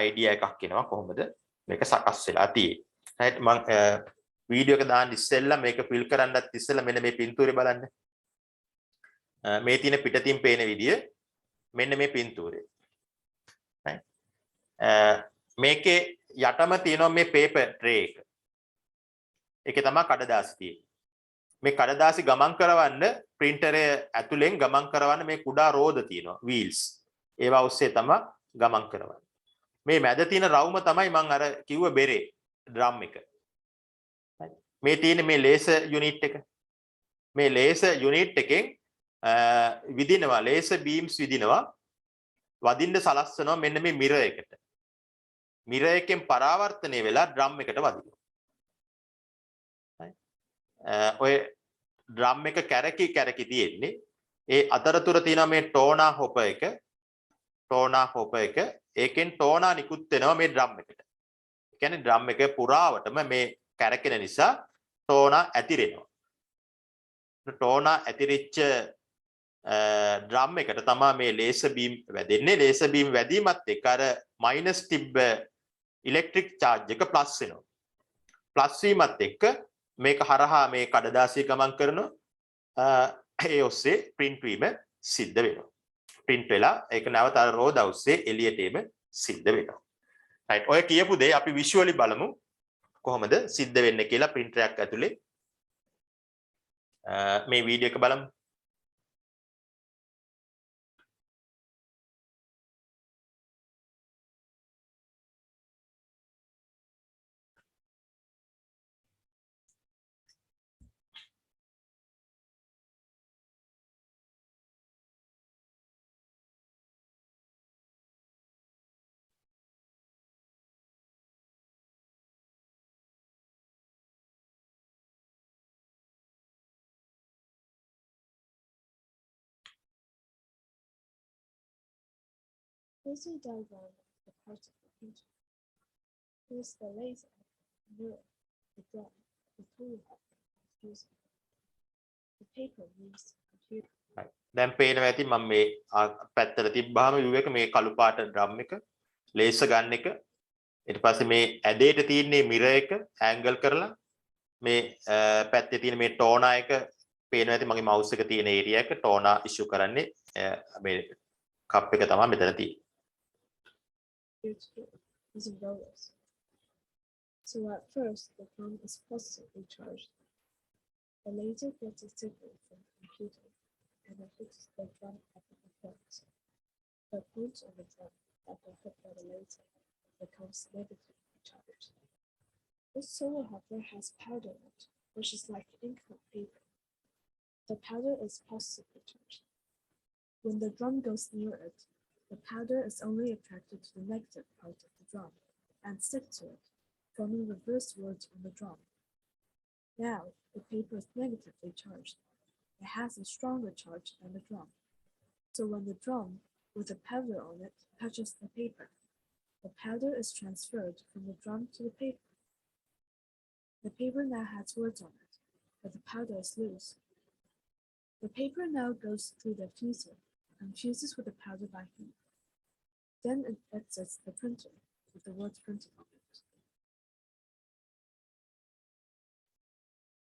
idea එකක් එනවා කොහොමද මේක සකස් වෙලා තියෙන්නේ. right. මම වීඩියෝ එක දාන්න ඉස්සෙල්ලා මේක ෆිල් කරන්නත් ඉස්සෙල්ලා මෙන්න මේ පින්තූරේ බලන්න. මේ තියෙන පිටතින් පේන විදිය මෙන්න මේ පින්තූරේ. right. මේකේ යටම තියෙනවා මේ paper tray එක. ඒකේ තමයි කඩදාසි තියෙන්නේ. මේ කඩදාසි ගමන් කරවන්න printer ඇතුලෙන් ගමන් කරවන්න මේ කුඩා රෝද තියෙනවා wheels. ඒවා ඔස්සේ තමයි ගමන් කරවන්නේ. මේ මැද තියෙන රවුම තමයි මම අර කිව්ව බෙරේ drum එක. මේ තියෙන මේ laser unit එක. මේ laser unit එකෙන් විදිනවා laser beams විදිනවා. වදින්න සලස්වනවා මෙන්න මේ mirror එකට. mirror එකෙන් පරාවර්තනය වෙලා drum එකට වදිනවා. ඔය drum එක කැරකි තියෙන්නේ ඒ අතරතුර තියෙන මේ toner hopper එක ඒකෙන් toner නිකුත් වෙනවා මේ drum එකට. ඒ කියන්නේ drum එක පුරාවටම මේ කැරකෙන නිසා toner ඇතිරෙනවා. toner ඇතිරිච්ච drum එකට තමයි මේ laser beam වැදෙන්නේ. laser beam වැදීමත් එක්ක අර minus තිබ්බ electric charge එක plus වෙනවා. plus වීමත් එක්ක මේක හරහා මේ කඩදාසිය ගමන් කරනවා ඒ ඔස්සේ print වීම සිද්ධ වෙනවා. print වෙලා ඒක නැවත අර රෝද ඔස්සේ එළියට එීම සිද්ධ වෙනවා. right. ඔය කියපු දේ අපි visually බලමු කොහොමද සිද්ධ වෙන්නේ කියලා printer එකක් ඇතුලේ. මේ වීඩියෝ එක බලමු. Here's a diagram of the parts of the printer. Here's the laser, the mirror, the drum, the tool hopper, the fuse. The paper means computer. දැන් පේනවා ඇති මම මේ පැත්තට තිබ්බාම view එක මේ කළු පාට drum එක laser gun එක ඊට පස්සේ මේ ඇදේට තියෙන්නේ mirror එක angle කරලා මේ පැත්තේ තියෙන මේ toner එක පේනවා ඇති මගේ mouse එක තියෙන area එක toner issue කරන්නේ මේ cup එක තමයි මෙතන තියෙන්නේ. Using rollers. So at first, the drum is positively charged. The laser gets a signal from the computer and affixes the drum at the point. The point of the drum that are hit by the laser becomes negatively charged. This solar hopper has powder in it, which is like ink on paper. The powder is positively charged. When the drum goes near it, the powder is only attracted to the negative part of the drum and sticks to it, forming reverse words on the drum. Now, the paper is negatively charged. It has a stronger charge than the drum. So when the drum, with the powder on it, touches the paper, the powder is transferred from the drum to the paper. The paper now has words on it, but the powder is loose. The paper now goes through the fuser and fuses with the powder by heat. Then it exits the printer with the words printed on it.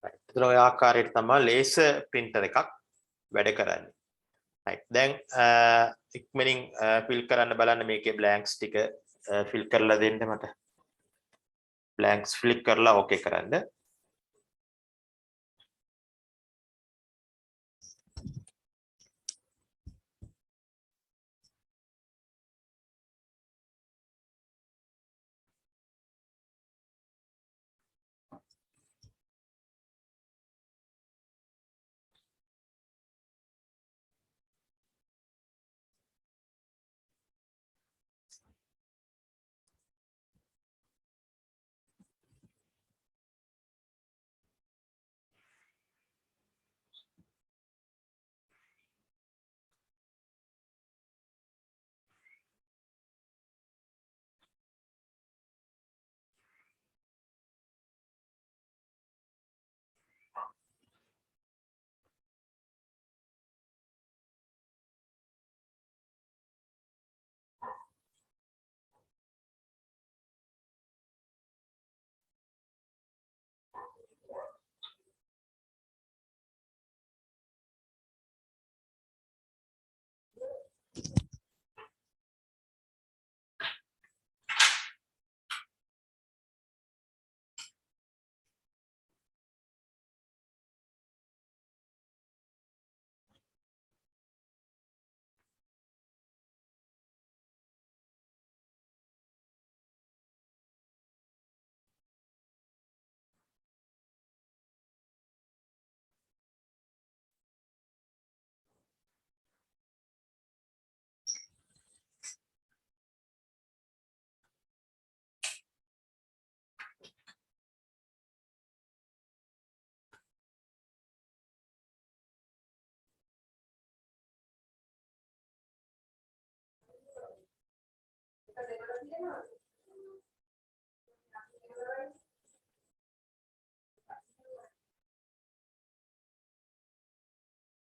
එතන ඔය ආකාරයට තමයි laser printer එකක් වැඩ කරන්නේ. right. දැන් ඉක්මනින් fill කරන්න බලන්න මේකේ blanks ටික fill කරලා දෙන්න මට. blanks fill කරලා okay කරන්න.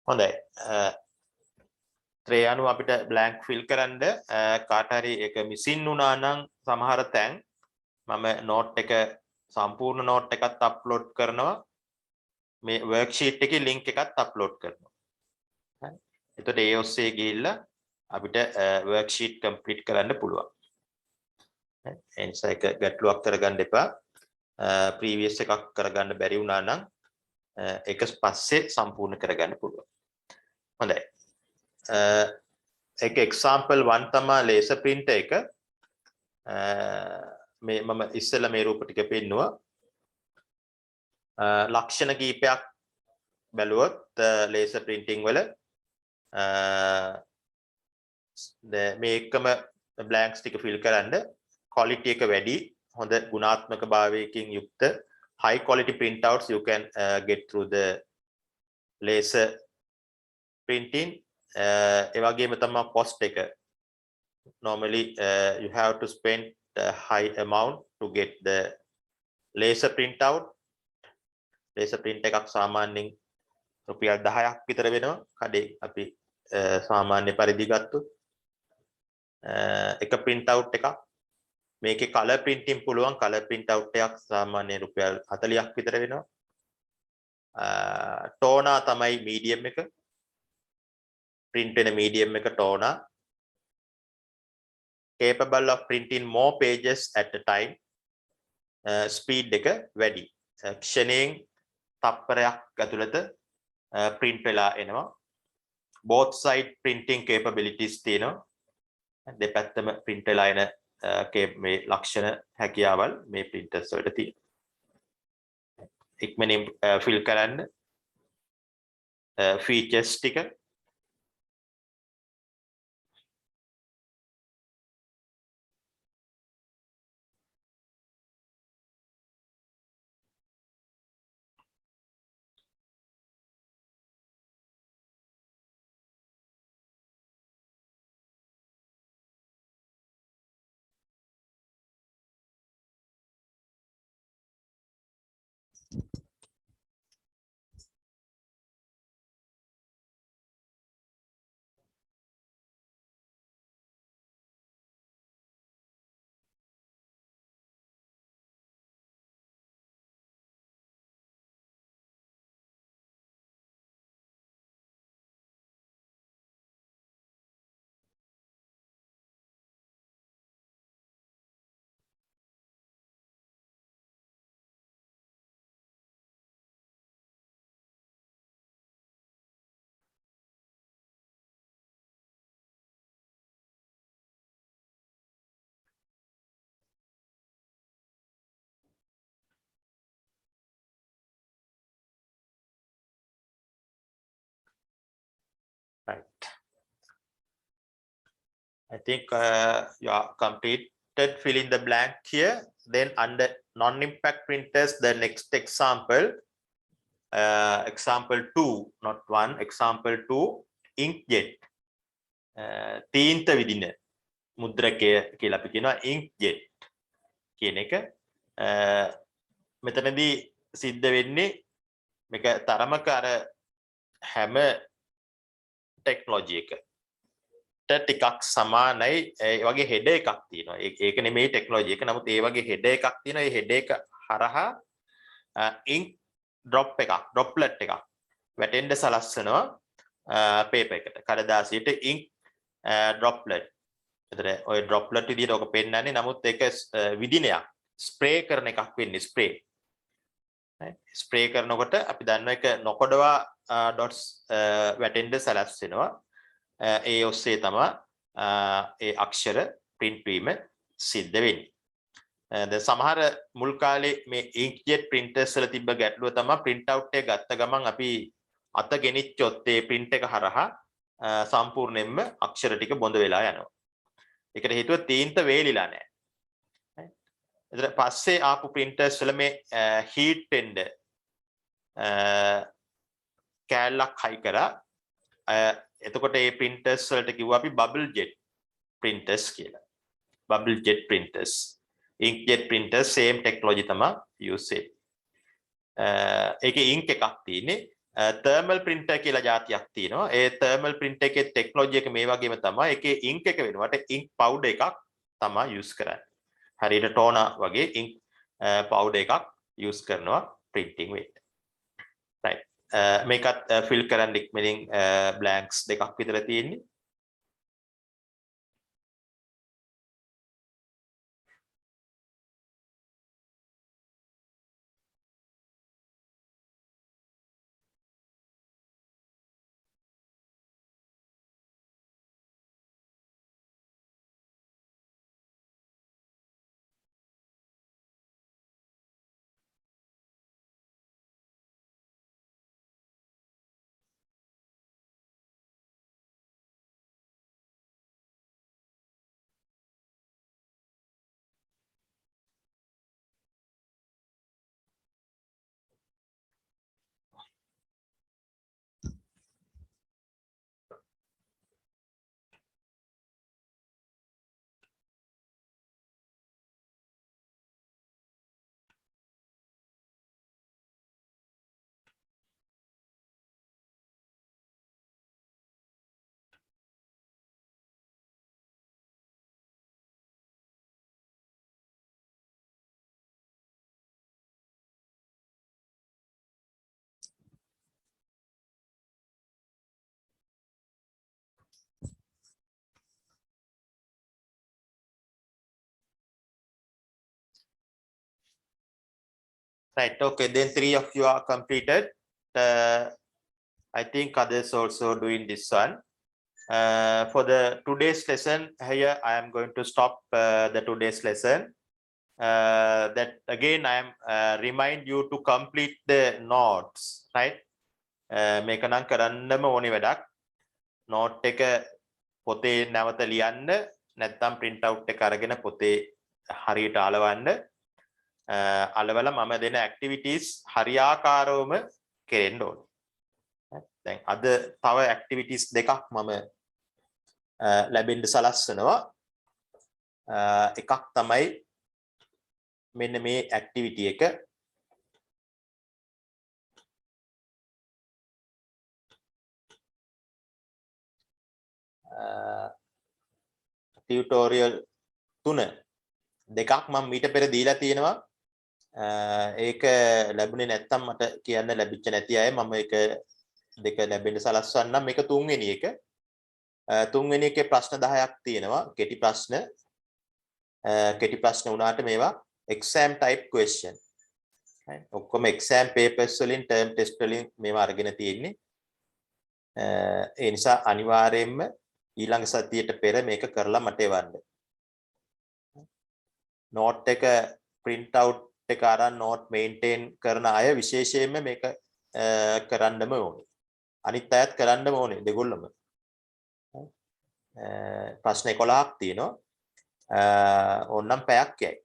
හොඳයි. ත්‍රේ අනුව අපිට බ්ලැන්ක් ෆිල් කරන්න කාට හරි ඒක මිසින් වුණා නම් සමහර තැන් මම නෝට් එක සම්පූර්ණ නෝට් එකත් අප්ලෝඩ් කරනවා. මේ වර්ක්ෂීට් එකේ ලින්ක් එකත් අප්ලෝඩ් කරනවා. හරි. එතකොට ඒ ඔස්සේ ගිහිල්ලා අපිට වර්ක්ෂීට් කම්ප්ලීට් කරන්න පුළුවන්. ඒ නිසා ඒක ගැටලුවක් කරගන්න එපා. ප්‍රීවියස් එකක් කරගන්න බැරි වුණා නම් ඒක පස්සේ සම්පූර්ණ කරගන්න පුළුවන්. හොඳයි. එක example 1 තමයි laser printer එක. මේ මම ඉස්සෙල්ලා මේ රූප ටික පෙන්නුවා. ලක්ෂණ කීපයක් බැලුවොත් laser printing වල මේ එකම blanks ටික fill කරන්න quality එක වැඩි, හොඳ ගුණාත්මක භාවයකින් යුක්ත high quality printouts you can get through the laser printing. ඒ වගේම තමයි cost එක. Normally you have to spend a high amount to get the laser printout. laser print එකක් සාමාන්‍යයෙන් රුපියල් 10ක් විතර වෙනවා. කඩේ අපි සාමාන්‍ය පරිදි ගත්තොත් එක printout එකක්. මේකේ color printing පුළුවන්. color printout එකක් සාමාන්‍යයෙන් රුපියල් 40ක් විතර වෙනවා. toner තමයි medium එක. print වෙන medium එක toner. capable of printing more pages at a time. speed එක වැඩි. ක්ෂණයෙන් තප්පරයක් ඇතුළත print වෙලා එනවා. both side printing capabilities තියෙනවා. දෙපැත්තම print වෙලා එන මේ ලක්ෂණ හැකියාවල් මේ printers වලට තියෙනවා. ඉක්මනින් fill කරන්න features ටික right. I think you are completed filling the blank here. Then under non-impact printers, the next example, example 2, not 1, example 2, inkjet. තීන්ත විදින මුද්‍රකය කියලා අපි කියනවා inkjet කියන එක. මෙතනදී සිද්ධ වෙන්නේ මේක තරමක අර හැම ටෙක්නොලොජි එක ටිකක් සමානයි. ඒ වගේ හෙඩර් එකක් තියෙනවා. ඒක නෙමෙයි ටෙක්නොලොජි එක. නමුත් ඒ වගේ හෙඩර් එකක් තියෙනවා. ඒ හෙඩර් එක හරහා ඉන්ක් ඩ්‍රොප් එකක්, ඩ්‍රොප්ලට් එකක් වැටෙන්න සලස්සනවා පේපර් එකට. කඩදාසියට ඉන්ක් droplet. එතන ඔය droplet විදියට ඔක පෙන්නන්නේ. නමුත් ඒක විදිනයක්. ස්ප්‍රේ කරන එකක් වෙන්නේ ස්ප්‍රේ. ස්ප්‍රේ කරනකොට අපි දන්නවා ඒක නොකොඩවා dots වැටෙන්න සලස්වෙනවා. ඒ ඔස්සේ තමයි ඒ අක්ෂර print වීම සිද්ධ වෙන්නේ. දැන් සමහර මුල් කාලේ මේ inkjet printers වල තිබ්බ ගැටලුව තමයි print out එක ගත්ත ගමන් අපි අත ගෙනිච්චොත් ඒ print එක හරහා සම්පූර්ණයෙන්ම අක්ෂර ටික බොඳ වෙලා යනවා. ඒකට හේතුව තීන්ත වේලිලා නැහැ. එතන පස්සේ ආපු printers වල මේ heat වෙන්න කෑල්ලක් හයි කරා. එතකොට මේ printers වලට කිව්වා අපි bubble jet printers කියලා. bubble jet printers. inkjet printers same technology තමයි use වෙන්නේ. ඒකේ ink එකක් තියෙන්නේ. thermal printer කියලා જાතියක් තියෙනවා. ඒ thermal printer එකේ technology එක මේ වගේම තමයි. ඒකේ ink එක වෙනවට ink powder එකක් තමයි use කරන්නේ. හරියට toner වගේ ink powder එකක් use කරනවා printing වෙන්න. right. මේකත් fill කරන්න ඉක්මනින් blanks දෙකක් විතර තියෙන්නේ. Right, okay, then 3 of you are completed. I think others also doing this one. For the today's lesson, here I am going to stop the today's lesson. That again, I am remind you to complete the notes, right? මේක නම් කරන්නම ඕනේ වැඩක්. note එක පොතේ නැවත ලියන්න නැත්නම් print out එක අරගෙන පොතේ හරියට අලවන්න. අලවලා මම දෙන activities හරියාකාරවම කෙරෙන්න ඕනේ. දැන් අද තව activities දෙකක් මම ලැබෙන්න සලස්වනවා. එකක් තමයි මෙන්න මේ activity එක. tutorial 3 දෙකක් මම මීට පෙර දීලා තියෙනවා. ඒක ලැබුණේ නැත්තම් මට කියන්න ලැබිච්ච නැති අය මම ඒක දෙක ලැබෙන්න සලස්වන්නම්. මේක තුන්වෙනි එක. තුන්වෙනි එකේ ප්‍රශ්න 10ක් තියෙනවා. කෙටි ප්‍රශ්න වුණාට මේවා exam type question. right? ඔක්කොම exam papers වලින් term test වලින් මේවා අරගෙන තියෙන්නේ. ඒ නිසා අනිවාර්යයෙන්ම ඊළඟ සතියට පෙර මේක කරලා මට එවන්න. note එක print out එක අරන් note maintain කරන අය විශේෂයෙන්ම මේක කරන්නම ඕනේ. අනිත් අයත් කරන්නම ඕනේ දෙගොල්ලම. ප්‍රශ්න 11ක් තියෙනවා. ඕන්නම් පැයක් යයි.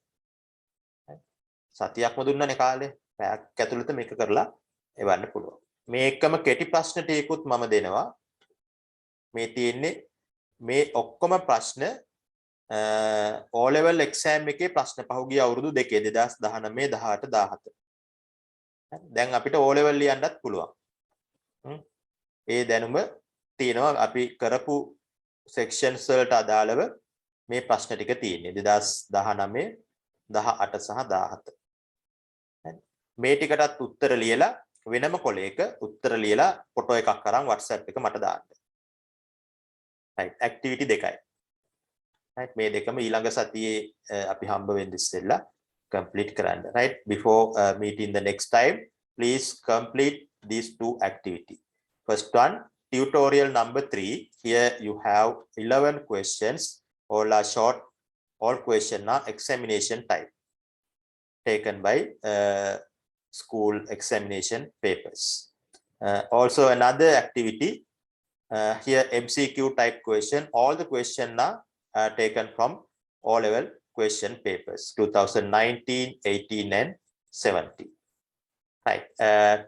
සතියක්ම දුන්නනේ කාලේ. පැයක් ඇතුළත මේක කරලා එවන්න පුළුවන්. මේ එකම කෙටි ප්‍රශ්න ටිකකුත් මම දෙනවා. මේ තියෙන්නේ මේ ඔක්කොම ප්‍රශ්න O level exam එකේ ප්‍රශ්න පහුගිය අවුරුදු දෙකේ 2019 18 17. දැන් අපිට O level ලියන්නත් පුළුවන්. ඒ දැනුම තියෙනවා අපි කරපු sections වලට අදාළව මේ ප්‍රශ්න ටික තියෙන්නේ 2019 18 සහ 17. මේ ටිකටත් උත්තර ලියලා වෙනම කොලයක උත්තර ලියලා ෆොටෝ එකක් අරන් WhatsApp එක මට දාන්න. right activity දෙකයි right මේ දෙකම ඊළඟ සතියේ අපි හම්බ වෙන්න ඉස්සෙල්ලා complete කරන්න right before meeting the next time please complete these two activity. First one, tutorial number 3. Here you have 11 questions. All are short. All questions are examination type taken by school examination papers. Also another activity, here MCQ type question. All the questions are taken from O-level question papers 2019, 18 and 17. Right,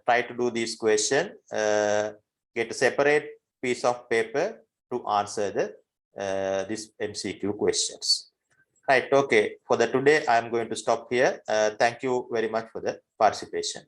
try to do this question, get a separate piece of paper to answer the this MCQ questions. Right, okay, for the today, I'm going to stop here. Thank you very much for the participation.